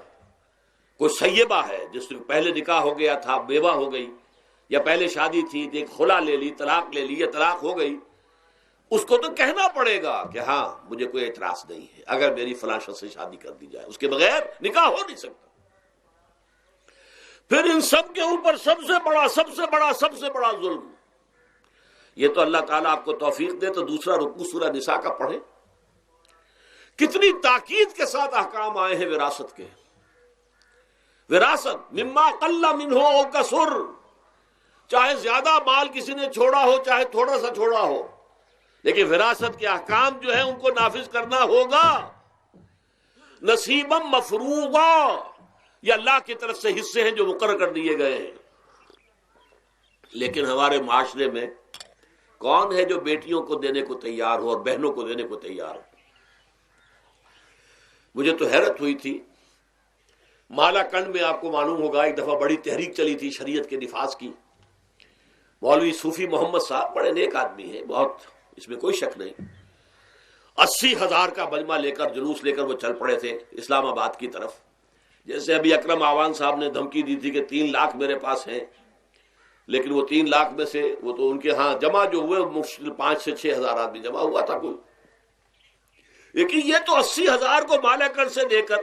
کوئی سیبہ ہے جس سے پہلے نکاح ہو گیا تھا، بیوہ ہو گئی، یا پہلے شادی تھی ایک خلا لے لی، طلاق لے لی یا طلاق ہو گئی، اس کو تو کہنا پڑے گا کہ ہاں مجھے کوئی اعتراض نہیں ہے اگر میری فلاں شخص سے شادی کر دی جائے، اس کے بغیر نکاح ہو نہیں سکتا. پھر ان سب کے اوپر سب سے بڑا ظلم، یہ تو اللہ تعالیٰ آپ کو توفیق دے تو دوسرا رکوع سورہ نساء کا پڑھیں. کتنی تاکید کے ساتھ احکام آئے ہیں وراثت کے. وراثت مما قل منہ او کثر، چاہے زیادہ مال کسی نے چھوڑا ہو چاہے تھوڑا سا چھوڑا ہو، لیکن وراثت کے احکام جو ہے ان کو نافذ کرنا ہوگا. نصیبا مفروضا، یہ اللہ کی طرف سے حصے ہیں جو مقرر کر دیے گئے ہیں. لیکن ہمارے معاشرے میں کون ہے جو بیٹیوں کو دینے کو تیار ہو اور بہنوں کو دینے کو تیار ہو؟ مجھے تو حیرت ہوئی تھی. مالا کنڈ میں آپ کو معلوم ہوگا ایک دفعہ بڑی تحریک چلی تھی شریعت کے نفاذ کی. مولوی صوفی محمد صاحب بڑے نیک آدمی ہیں، بہت، اس میں کوئی شک نہیں. 80,000 کا مجمع لے کر، جلوس لے کر وہ چل پڑے تھے اسلام آباد کی طرف. جیسے ابھی اکرم آوان صاحب نے دھمکی دی تھی کہ 3 لاکھ میرے پاس ہیں، لیکن وہ 3 لاکھ میں سے وہ تو ان کے ہاں جمع جو ہوئے مشکل 5 سے 6 ہزار آدمی جمع ہوا تھا کوئی. لیکن یہ تو 80,000 کو مالا کنڈ سے لے کر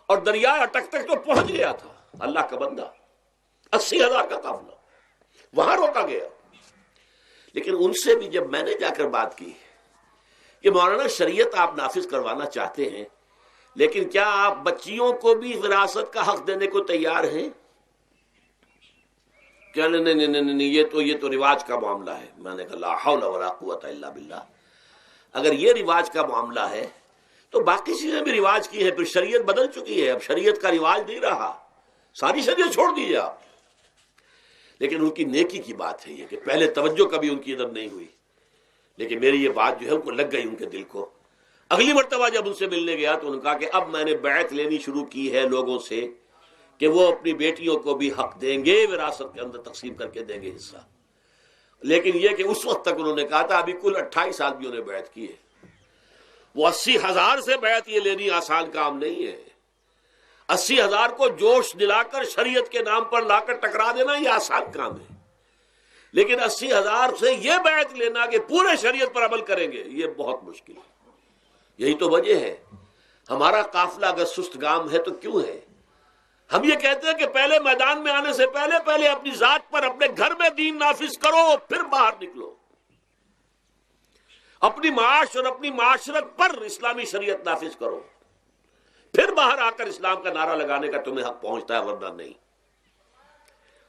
اور دریائے اٹک تک تو پہنچ گیا تھا. اللہ کا بندہ، 80,000 کا قافلہ وہاں روکا گیا. لیکن ان سے بھی جب میں نے جا کر بات کی کہ مولانا شریعت آپ نافذ کروانا چاہتے ہیں، لیکن کیا آپ بچیوں کو بھی وراثت کا حق دینے کو تیار ہیں؟ کیا نہیں، یہ تو رواج کا معاملہ ہے. میں نے کہا لا حول ولا قوت الا باللہ. اگر یہ رواج کا معاملہ ہے تو باقی چیزیں بھی رواج کی ہیں. پھر شریعت بدل چکی ہے، اب شریعت کا رواج نہیں رہا، ساری شریعت چھوڑ دیجیے آپ. لیکن ان کی نیکی کی بات ہے یہ کہ پہلے توجہ کبھی ان کی ادب نہیں ہوئی، لیکن میری یہ بات جو ہے ان کو لگ گئی ان کے دل کو. اگلی مرتبہ جب ان سے ملنے گیا تو انہوں نے کہا کہ اب میں نے بیعت لینی شروع کی ہے لوگوں سے کہ وہ اپنی بیٹیوں کو بھی حق دیں گے، وراثت کے اندر تقسیم کر کے دیں گے حصہ. لیکن یہ کہ اس وقت تک انہوں نے کہا تھا ابھی کل 28 آدمیوں نے بیعت کی ہے. وہ 80,000 سے بیعت یہ لینی آسان کام نہیں ہے. 80,000 کو جوش دلا کر شریعت کے نام پر لا کر ٹکرا دینا یہ آسان کام ہے، لیکن 80,000 سے یہ بیعت لینا کہ پورے شریعت پر عمل کریں گے یہ بہت مشکل ہے. یہی تو وجہ ہے ہمارا قافلہ اگر سست گام ہے تو کیوں ہے. ہم یہ کہتے ہیں کہ پہلے میدان میں آنے سے پہلے اپنی ذات پر، اپنے گھر میں دین نافذ کرو، پھر باہر نکلو. اپنی معاش اور اپنی معاشرت پر اسلامی شریعت نافذ کرو، پھر باہر آ کر اسلام کا نعرہ لگانے کا تمہیں حق پہنچتا ہے، ورنہ نہیں.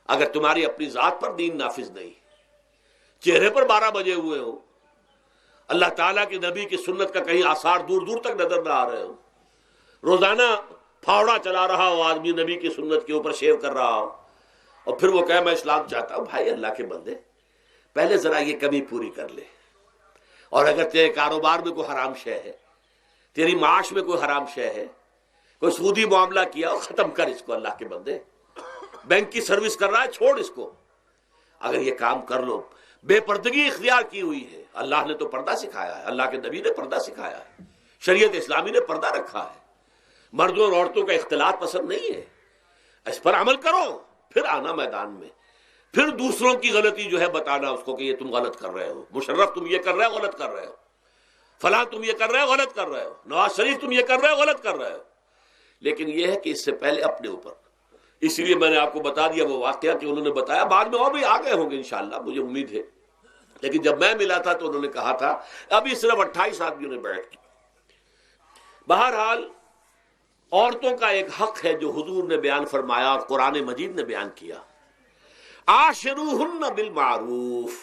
اگر تمہاری اپنی ذات پر دین نافذ نہیں، چہرے پر 12 بجے ہوئے ہو، اللہ تعالیٰ کے نبی کی سنت کا کہیں آثار دور دور تک نظر نہ آ رہے ہو، روزانہ پھاوڑا چلا رہا ہو آدمی نبی کی سنت کے اوپر شیو کر رہا ہو، اور پھر وہ کہے میں اسلام چاہتا ہوں. بھائی اللہ کے بندے، پہلے ذرا یہ کمی پوری کر لے. اور اگر تیرے کاروبار میں کوئی حرام شے ہے، تیری معاش میں کوئی حرام شے ہے، کوئی سودی معاملہ کیا ہو، ختم کر اس کو. اللہ کے بندے، بینک کی سروس کر رہا ہے، چھوڑ اس کو. اگر یہ کام کر لو، بے پردگی اختیار کی ہوئی ہے. اللہ نے تو پردہ سکھایا ہے، اللہ کے نبی نے پردہ سکھایا ہے، شریعت اسلامی نے پردہ رکھا ہے. مردوں اور عورتوں کا اختلاط پسند نہیں ہے. اس پر عمل کرو، پھر آنا میدان میں، پھر دوسروں کی غلطی جو ہے بتانا اس کو کہ یہ تم غلط کر رہے ہو، مشرف تم یہ کر رہے ہو، غلط کر رہے ہو، فلاں تم یہ کر رہے ہو، غلط کر رہے ہو، نواز شریف تم یہ کر رہے ہو، غلط کر رہے ہو. لیکن یہ ہے کہ اس سے پہلے اپنے اوپر. اس لیے میں نے آپ کو بتا دیا وہ واقعہ کہ انہوں نے بتایا، بعد میں اور بھی آگے ہوں گے انشاءاللہ، مجھے امید ہے. لیکن جب میں ملا تھا تو انہوں نے کہا تھا ابھی صرف 28 آدمیوں نے بیعت کی. بہرحال عورتوں کا ایک حق ہے جو حضور نے بیان فرمایا اور قرآن مجید نے بیان کیا، عاشروہن بالمعروف.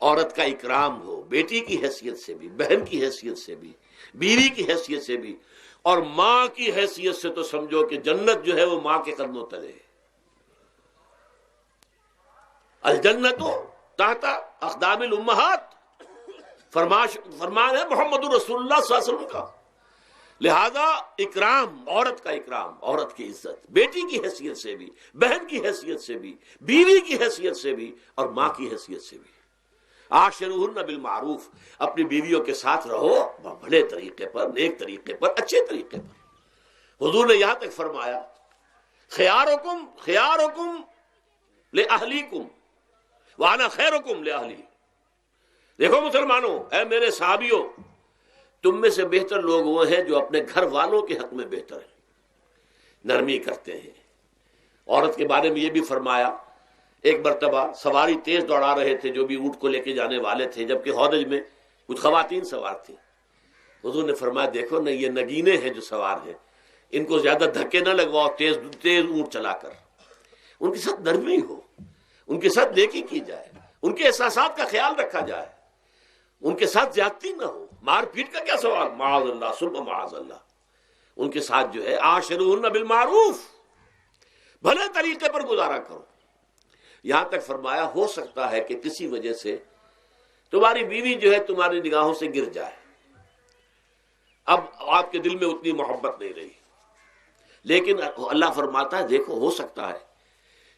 عورت کا اکرام ہو، بیٹی کی حیثیت سے بھی، بہن کی حیثیت سے بھی، بیوی کی حیثیت سے بھی، اور ماں کی حیثیت سے تو سمجھو کہ جنت جو ہے وہ ماں کے قدموں تلے ہے۔ الجنت تحت اقدام الامہات، فرمان ہے محمد رسول اللہ صلی اللہ علیہ وسلم کا۔ لہذا اکرام، عورت کا اکرام، عورت کی عزت، بیٹی کی حیثیت سے بھی، بہن کی حیثیت سے بھی، بیوی کی حیثیت سے بھی، اور ماں کی حیثیت سے بھی۔ عاشروہن بالمعروف، اپنی بیویوں کے ساتھ رہو بھلے طریقے پر، نیک طریقے پر، اچھے طریقے پر۔ حضور نے یہاں تک فرمایا خیارکم خیارکم لأہلیکم وانا خیرکم لأہلی۔ دیکھو مسلمانوں، اے میرے صحابیوں، تم میں سے بہتر لوگ وہ ہیں جو اپنے گھر والوں کے حق میں بہتر ہیں، نرمی کرتے ہیں۔ عورت کے بارے میں یہ بھی فرمایا، ایک مرتبہ سواری تیز دوڑا رہے تھے جو بھی اونٹ کو لے کے جانے والے تھے، جبکہ ہودج میں کچھ خواتین سوار تھیں۔ حضور نے فرمایا دیکھو نا، یہ نگینے ہیں جو سوار ہیں، ان کو زیادہ دھکے نہ لگواؤ تیز تیز اونٹ چلا کر، ان کے ساتھ نرمی ہو، ان کے ساتھ نیکی کی جائے، ان کے احساسات کا خیال رکھا جائے، ان کے ساتھ زیادتی نہ ہو، مار پیٹ کا کیا سوال، معاذ اللہ ثم معاذ اللہ۔ ان کے ساتھ جو ہے عاشروہن بالمعروف، بھلے طریقے پر گزارا کرو۔ یہاں تک فرمایا ہو سکتا ہے کہ کسی وجہ سے تمہاری بیوی جو ہے تمہاری نگاہوں سے گر جائے، اب آپ کے دل میں اتنی محبت نہیں رہی، لیکن اللہ فرماتا ہے دیکھو ہو سکتا ہے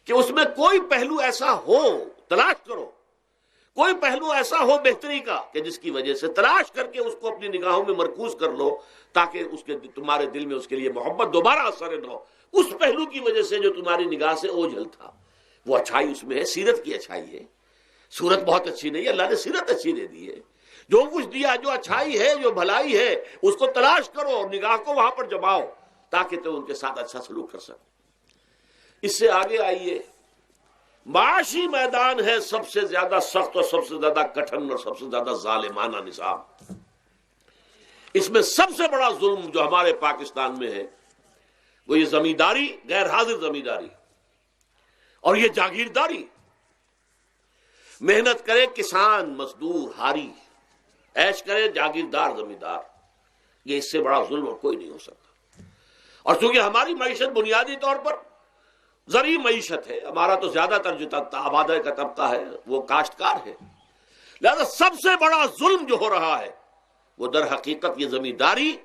کہ اس میں کوئی پہلو ایسا ہو، تلاش کرو، کوئی پہلو ایسا ہو بہتری کا کہ جس کی وجہ سے تلاش کر کے اس کو اپنی نگاہوں میں مرکوز کر لو، تاکہ اس کے تمہارے دل میں اس کے لیے محبت دوبارہ اثر نہ ہو، اس پہلو کی وجہ سے جو تمہاری نگاہ سے اوجھل تھا۔ وہ اچھائی اس میں ہے، سیرت کی اچھائی ہے، صورت بہت اچھی نہیں ہے، اللہ نے سیرت اچھی دے دی ہے۔ جو کچھ دیا، جو اچھائی ہے، جو بھلائی ہے، اس کو تلاش کرو اور نگاہ کو وہاں پر جماؤ تاکہ تم ان کے ساتھ اچھا سلوک کر سکو۔ اس سے آگے آئیے، معاشی میدان ہے سب سے زیادہ سخت اور سب سے زیادہ کٹھن اور سب سے زیادہ ظالمانہ نظام۔ اس میں سب سے بڑا ظلم جو ہمارے پاکستان میں ہے وہ یہ زمینداری، غیر حاضر زمینداری، اور یہ جاگیرداری۔ محنت کرے کسان مزدور ہاری، عیش کرے جاگیردار زمیندار، یہ اس سے بڑا ظلم اور کوئی نہیں ہو سکتا۔ اور چونکہ ہماری معیشت بنیادی طور پر زرعی معیشت ہے، ہمارا تو زیادہ تر جو آبادی کا طبقہ ہے وہ کاشتکار ہے، لہذا سب سے بڑا ظلم جو ہو رہا ہے وہ در حقیقت یہ زمینداری،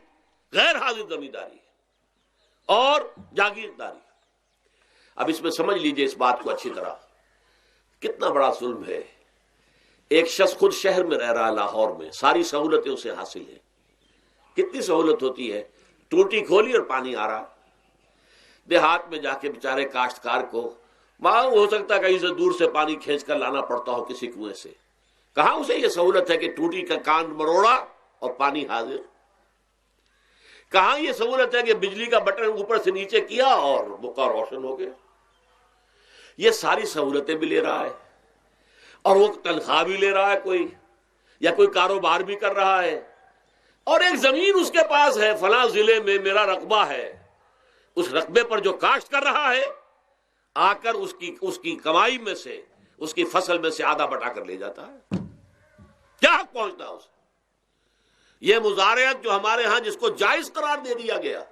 غیر حاضر زمینداری اور جاگیرداری۔ اب اس میں سمجھ لیجئے اس بات کو اچھی طرح، کتنا بڑا ظلم ہے۔ ایک شخص خود شہر میں رہ رہا ہے، لاہور میں، ساری سہولتیں اسے حاصل ہیں، کتنی سہولت ہوتی ہے، ٹوٹی کھولی اور پانی آ رہا۔ دیہات میں جا کے بیچارے کاشتکار کو وہاں ہو سکتا ہے کہیں سے دور سے پانی کھینچ کر لانا پڑتا ہو کسی کنویں سے، کہاں اسے یہ سہولت ہے کہ ٹوٹی کا کان مروڑا اور پانی حاضر، کہاں یہ سہولت ہے کہ بجلی کا بٹن اوپر سے نیچے کیا اور بقا روشن ہو گیا۔ یہ ساری سہولتیں بھی لے رہا ہے اور وہ تنخواہ بھی لے رہا ہے کوئی، یا کوئی کاروبار بھی کر رہا ہے، اور ایک زمین اس کے پاس ہے، فلاں ضلع میں میرا رقبہ ہے، اس رقبے پر جو کاشت کر رہا ہے آ کر اس کی کمائی میں سے، اس کی فصل میں سے آدھا بٹا کر لے جاتا ہے۔ کیا حق پہنچتا ہے اسے؟ یہ مزارعت جو ہمارے ہاں جس کو جائز قرار دے دیا گیا،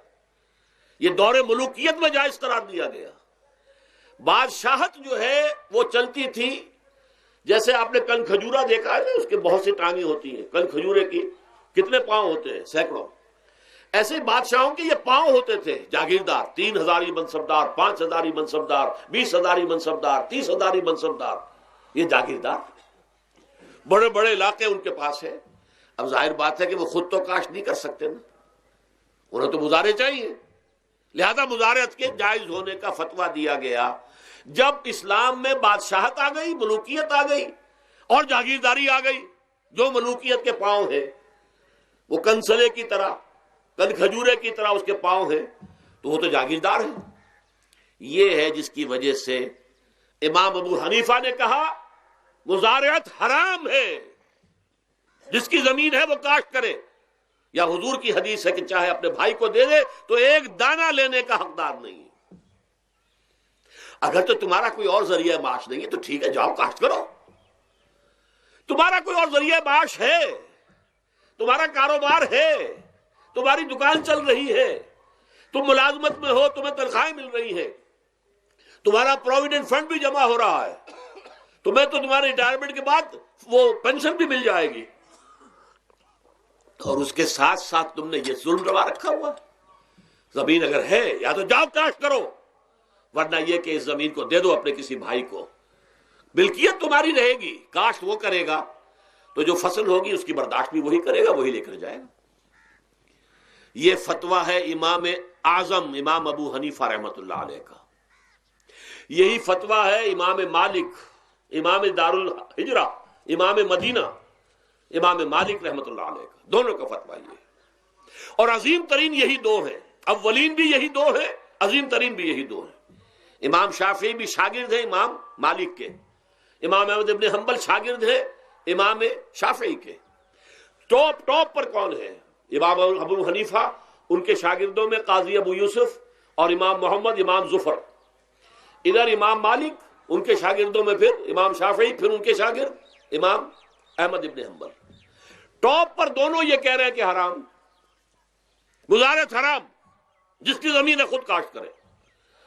یہ دور ملوکیت میں جائز قرار دیا گیا۔ بادشاہت جو ہے وہ چلتی تھی، جیسے آپ نے کن کھجورا دیکھا ہے نا، اس کے بہت سی ٹانگیں ہوتی ہیں، کن کھجورے کی کتنے پاؤں ہوتے ہیں، سینکڑوں۔ ایسے بادشاہوں کے یہ پاؤں ہوتے تھے، جاگیردار، 3,000 منصبدار، 5,000 منصبدار، 20,000 منصبدار، 30,000 منصبدار، یہ جاگیردار بڑے بڑے علاقے ان کے پاس ہے۔ اب ظاہر بات ہے کہ وہ خود تو کاشت نہیں کر سکتے نا، انہیں تو مزارع چاہیے، لہذا مزارعت کے جائز ہونے کا فتویٰ دیا گیا۔ جب اسلام میں بادشاہت آ گئی، ملوکیت آ گئی اور جاگیرداری آ گئی، جو ملوکیت کے پاؤں ہیں وہ کنسلے کی طرح، کن کھجورے کی طرح اس کے پاؤں ہیں، تو وہ تو جاگیردار ہے۔ یہ ہے جس کی وجہ سے امام ابو حنیفہ نے کہا مزارعت حرام ہے، جس کی زمین ہے وہ کاشت کرے، یا حضور کی حدیث ہے کہ چاہے اپنے بھائی کو دے دے تو ایک دانہ لینے کا حقدار نہیں ہے۔ اگر تو تمہارا کوئی اور ذریعہ معاش نہیں ہے تو ٹھیک ہے، جاؤ کاشت کرو، تمہارا کوئی اور ذریعہ معاش ہے، تمہارا کاروبار ہے، تمہاری دکان چل رہی ہے، تم ملازمت میں ہو، تمہیں تنخواہیں مل رہی ہیں، تمہارا پروویڈنٹ فنڈ بھی جمع ہو رہا ہے، تمہیں تو تمہارے ریٹائرمنٹ کے بعد وہ پینشن بھی مل جائے گی، اور اس کے ساتھ ساتھ تم نے یہ ظلم روا رکھا ہوا۔ زمین اگر ہے یا تو جاؤ کاشت کرو، ورنہ یہ کہ اس زمین کو دے دو اپنے کسی بھائی کو، ملکیت تمہاری رہے گی، کاشت وہ کرے گا تو جو فصل ہوگی اس کی برداشت بھی وہی کرے گا، وہی لے کر جائے گا۔ یہ فتویٰ ہے امام اعظم امام ابو حنیفہ رحمۃ اللہ علیہ کا، یہی فتویٰ ہے امام مالک امام دار الحجرہ امام مدینہ امام مالک رحمۃ اللہ علیہ کا، دونوں کا فتویٰ یہ ہے، اور عظیم ترین یہی دو ہیں، اولین بھی یہی دو ہیں، عظیم ترین بھی یہی دو ہیں۔ امام شافعی بھی شاگرد ہیں امام مالک کے، امام احمد ابن حنبل شاگرد ہیں امام شافعی کے، ٹاپ پر کون ہے؟ امام ابو حنیفہ، ان کے شاگردوں میں قاضی ابو یوسف اور امام محمد امام ظفر، ادھر امام مالک، ان کے شاگردوں میں پھر امام شافعی، پھر ان کے شاگرد امام احمد ابن حنبل۔ ٹاپ پر دونوں یہ کہہ رہے ہیں کہ حرام، مزارعت حرام، جس کی زمین ہے خود کاشت کرے۔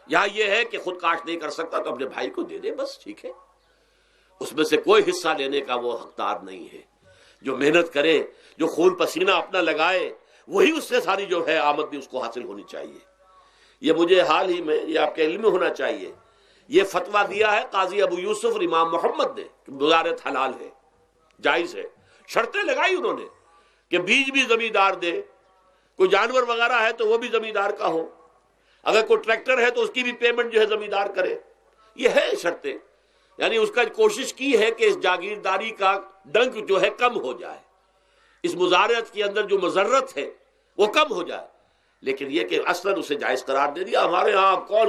یہاں یہ ہے کہ خود کاشت نہیں کر سکتا تو اپنے بھائی کو دے دے، بس ٹھیک ہے، اس میں سے کوئی حصہ لینے کا وہ حقدار نہیں ہے۔ جو محنت کرے، جو خون پسینہ اپنا لگائے، وہی اس سے ساری جو ہے آمدنی اس کو حاصل ہونی چاہیے۔ یہ مجھے حال ہی میں، یہ آپ کے علم میں ہونا چاہیے، یہ فتویٰ دیا ہے قاضی ابو یوسف اور امام محمد نے کہ مزارعت حلال ہے، جائز ہے۔ شرطیں لگائی انہوں نے کہ بیج بھی زمیندار دے، کوئی جانور وغیرہ ہے تو وہ بھی زمیندار کا ہو، اگر کوئی ٹریکٹر ہے تو اس کی بھی پیمنٹ جو ہے زمیندار کرے، یہ ہے شرطیں۔ یعنی اس کا کوشش کی ہے کہ اس جاگیرداری کا ڈنک جو ہے کم ہو جائے، اس مزارعت کے اندر جو مضرت ہے وہ کم ہو جائے، لیکن یہ کہ اصلاً اسے جائز قرار دے دیا۔ ہمارے ہاں کون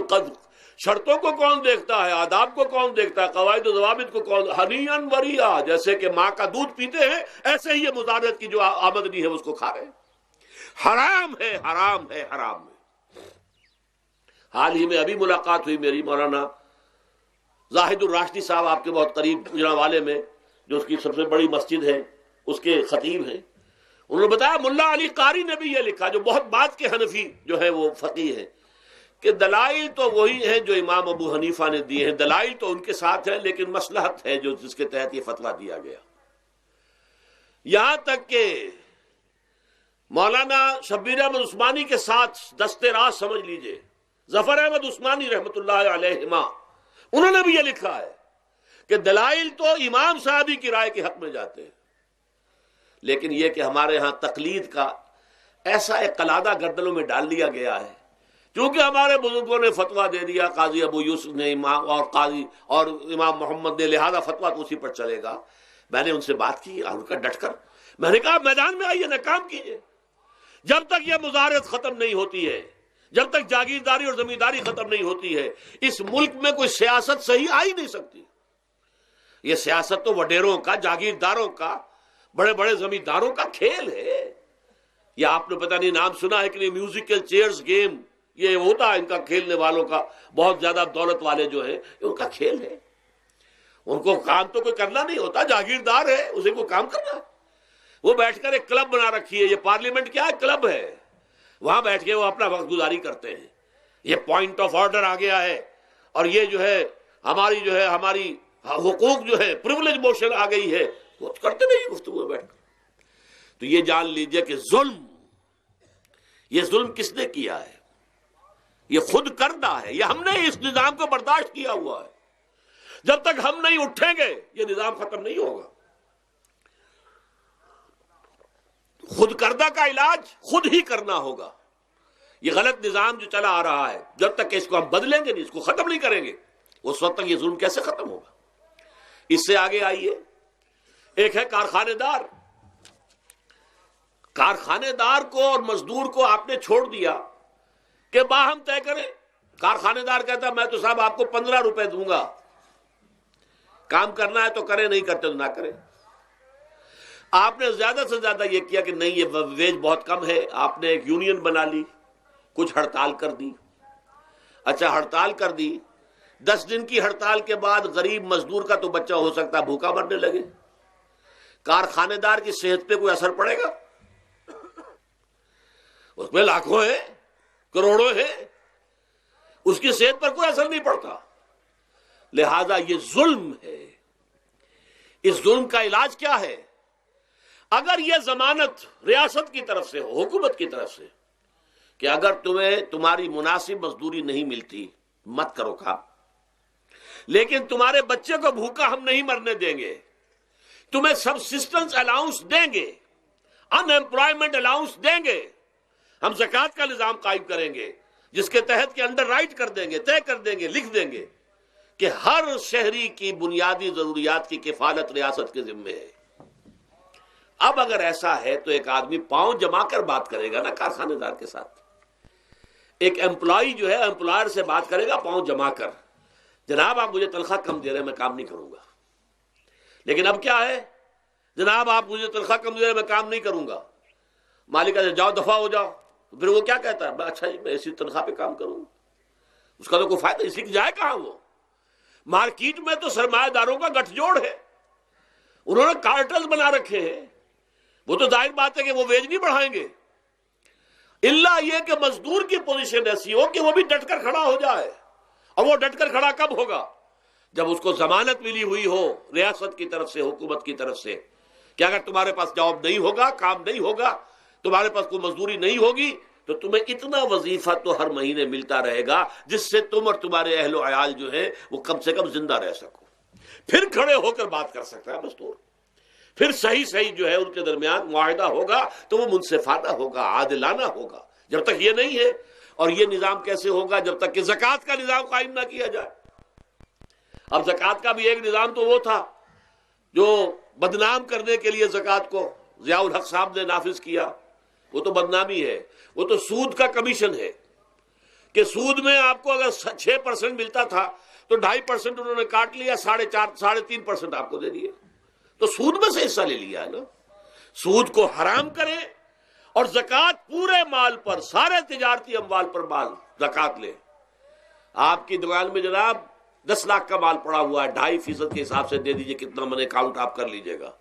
شرطوں کو کون دیکھتا ہے، آداب کو کون دیکھتا ہے، قواعد و ضوابط کو کون، ہنیئن وریا، جیسے کہ ماں کا دودھ پیتے ہیں ایسے ہی یہ مزارعت کی جو آمدنی ہے اس کو کھا رہے ہیں۔ حرام ہے، حرام ہے، حرام ہے۔ حال ہی میں ابھی ملاقات ہوئی میری مولانا زاہد الراشدی صاحب، آپ کے بہت قریب گجرانوالے میں، جو اس کی سب سے بڑی مسجد ہے، اس کے خطیب ہیں۔ انہوں نے بتایا ملا علی قاری نے بھی یہ لکھا، جو بہت بعد کے حنفی جو ہے وہ فقیہ ہیں، کہ دلائل تو وہی ہیں جو امام ابو حنیفہ نے دیے ہیں، دلائل تو ان کے ساتھ ہیں، لیکن مصلحت ہے جو جس کے تحت یہ فتویٰ دیا گیا۔ یہاں تک کہ مولانا شبیر احمد عثمانی کے ساتھ دستے راست سمجھ لیجئے، ظفر احمد عثمانی رحمۃ اللہ علیہما، انہوں نے بھی یہ لکھا ہے کہ دلائل تو امام صاحبی کی رائے کے حق میں جاتے ہیں، لیکن یہ کہ ہمارے ہاں تقلید کا ایسا ایک قلادہ گردنوں میں ڈال دیا گیا ہے، کیونکہ ہمارے بزرگوں نے فتویٰ دے دیا، قاضی ابو یوسف نے، امام اور قاضی اور امام محمد نے، لہذا فتویٰ تو اسی پر چلے گا۔ میں نے ان سے بات کی اور ان کا ڈٹ کر میں نے کہا میدان میں آئیے، نہ کام کیجیے، جب تک یہ مزارعت ختم نہیں ہوتی ہے، جب تک جاگیرداری اور زمینداری ختم نہیں ہوتی ہے، اس ملک میں کوئی سیاست صحیح آ ہی نہیں سکتی۔ یہ سیاست تو وڈیروں کا، جاگیرداروں کا، بڑے بڑے زمینداروں کا کھیل ہے۔ یہ آپ نے پتہ نہیں نام سنا ہے کہ نہیں، میوزیکل چیئرز گیم، یہ ہوتا ہے ان کا کھیلنے والوں کا، بہت زیادہ دولت والے جو ہیں ان کا کھیل ہے۔ ان کو کام تو کوئی کرنا نہیں ہوتا، جاگیردار ہے، اسے کوئی کام کرنا ہے، وہ بیٹھ کر ایک کلب بنا رکھی ہے، یہ پارلیمنٹ کیا ہے، کلب ہے، وہاں بیٹھ کے وہ اپنا وقت گزاری کرتے ہیں۔ یہ پوائنٹ آف آرڈر آ گیا ہے، اور یہ جو ہے ہماری حقوق جو ہے پریولیج موشن آ گئی ہے، وہ کرتے نہیں گفتگو بیٹھ کر۔ تو یہ جان لیجئے کہ یہ ظلم کس نے کیا ہے؟ یہ خود کردہ ہے، یہ ہم نے اس نظام کو برداشت کیا ہوا ہے۔ جب تک ہم نہیں اٹھیں گے یہ نظام ختم نہیں ہوگا۔ خود کردہ کا علاج خود ہی کرنا ہوگا۔ یہ غلط نظام جو چلا آ رہا ہے، جب تک کہ اس کو ہم بدلیں گے نہیں، اس کو ختم نہیں کریں گے، اس وقت تک یہ ظلم کیسے ختم ہوگا؟ اس سے آگے آئیے، ایک ہے کارخانے دار۔ کارخانے دار کو اور مزدور کو آپ نے چھوڑ دیا کہ باہم طے کریں۔ کارخانے دار کہتا میں تو صاحب آپ کو 15 روپے دوں گا، کام کرنا ہے تو کریں، نہیں کرتے تو نہ کریں۔ آپ نے زیادہ سے زیادہ یہ کیا کہ نہیں، یہ ویج بہت کم ہے، آپ نے ایک یونین بنا لی، کچھ ہڑتال کر دی۔ اچھا ہڑتال کر دی، 10 دن کی ہڑتال کے بعد غریب مزدور کا تو بچہ ہو سکتا ہے بھوکا مرنے لگے، کارخانے دار کی صحت پہ کوئی اثر پڑے گا؟ اس میں لاکھوں ہیں، کروڑوں ہیں، اس کی صحت پر کوئی اثر نہیں پڑتا۔ لہذا یہ ظلم ہے۔ اس ظلم کا علاج کیا ہے؟ اگر یہ ضمانت ریاست کی طرف سے ہو، حکومت کی طرف سے، کہ اگر تمہیں تمہاری مناسب مزدوری نہیں ملتی مت کرو کام، لیکن تمہارے بچے کو بھوکا ہم نہیں مرنے دیں گے، تمہیں سبسسٹنس الاؤنس دیں گے، ان ایمپلائمنٹ الاؤنس دیں گے، ہم زکوٰۃ کا نظام قائم کریں گے جس کے تحت کے انڈر رائٹ کر دیں گے، طے کر دیں گے، لکھ دیں گے کہ ہر شہری کی بنیادی ضروریات کی کفالت ریاست کے ذمے ہے۔ اب اگر ایسا ہے تو ایک آدمی پاؤں جما کر بات کرے گا نا کارخانے دار کے ساتھ، ایک امپلائی جو ہے امپلائر سے بات کرے گا پاؤں جما کر، جناب آپ مجھے تنخواہ کم دے رہے ہیں میں کام نہیں کروں گا۔ لیکن اب کیا ہے؟ جناب آپ مجھے تنخواہ کم دے رہے ہیں میں کام نہیں کروں گا۔ مالک کہتے جاؤ دفعہ ہو جاؤ، پھر وہ کیا کہتا ہے؟ اچھا جی میں اسی تنخواہ پہ کام کروں گا، اس کا تو کوئی فائدہ، اسی کی جائے کہاں وہ؟ مارکیٹ میں تو سرمایہ داروں کا گٹھ جوڑ ہے، انہوں نے کارٹلز بنا رکھے ہیں، وہ تو ظاہر بات ہے کہ وہ ویج نہیں بڑھائیں گے، الا یہ کہ مزدور کی پوزیشن ایسی ہو کہ وہ بھی ڈٹ کر کھڑا ہو جائے۔ اور وہ ڈٹ کر کھڑا کب ہوگا؟ جب اس کو ضمانت ملی ہوئی ہو ریاست کی طرف سے، حکومت کی طرف سے، کہ اگر تمہارے پاس جاب نہیں ہوگا، کام نہیں ہوگا، تمہارے پاس کوئی مزدوری نہیں ہوگی تو تمہیں اتنا وظیفہ تو ہر مہینے ملتا رہے گا جس سے تم اور تمہارے اہل و عیال جو ہے وہ کم سے کم زندہ رہ سکو۔ پھر کھڑے ہو کر بات کر سکتا ہے مزدور، پھر صحیح جو ہے ان کے درمیان معاہدہ ہوگا تو وہ منصفانہ ہوگا، عادلانہ ہوگا۔ جب تک یہ نہیں ہے، اور یہ نظام کیسے ہوگا جب تک کہ زکوٰۃ کا نظام قائم نہ کیا جائے۔ اب زکوٰۃ کا بھی ایک نظام تو وہ تھا جو بدنام کرنے کے لیے زکوٰۃ کو ضیاء الحق صاحب نے نافذ کیا، وہ تو بدنامی ہے، وہ تو سود کا کمیشن ہے کہ سود میں آپ کو اگر 6% ملتا تھا تو 2.5% انہوں نے کاٹ لیا، 3.5% آپ کو دے دیے، تو سود میں سے حصہ لے لیا ہے نا۔ سود کو حرام کریں اور زکوٰۃ پورے مال پر، سارے تجارتی اموال پر مال زکوٰۃ لے۔ آپ کی دکان میں جناب 10 لاکھ کا مال پڑا ہوا ہے، 2.5% کے حساب سے دے دیجئے، کتنا من اکاؤنٹ آپ کر لیجئے گا۔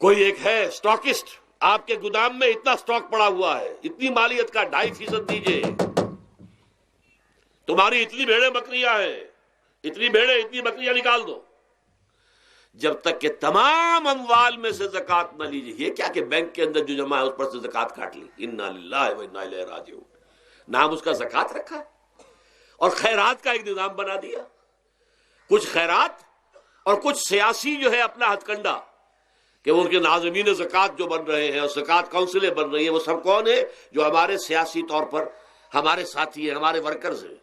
کوئی ایک ہے اسٹاکسٹ، آپ کے گودام میں اتنا سٹاک پڑا ہوا ہے، اتنی مالیت کا 2.5% دیجئے، تمہاری اتنی بھیڑیں بکریاں ہیں، اتنی بھیڑیں اتنی بکریاں نکال دو۔ جب تک کہ تمام اموال میں سے زکوٰۃ نہ لیجیے، یہ کیا کہ بینک کے اندر جو جمع ہے اس پر سے زکوٰۃ کاٹ لی، انا للہ و انا الیہ راجعون، نام اس کا زکوٰۃ رکھا، اور خیرات کا ایک نظام بنا دیا، کچھ خیرات اور کچھ سیاسی جو ہے اپنا ہتھ کنڈا، کہ ان کے ناظمین زکوٰۃ جو بن رہے ہیں اور زکوٰۃ کونسلیں بن رہی ہیں، وہ سب کون ہیں؟ جو ہمارے سیاسی طور پر ہمارے ساتھی ہیں، ہمارے ورکرز ہیں۔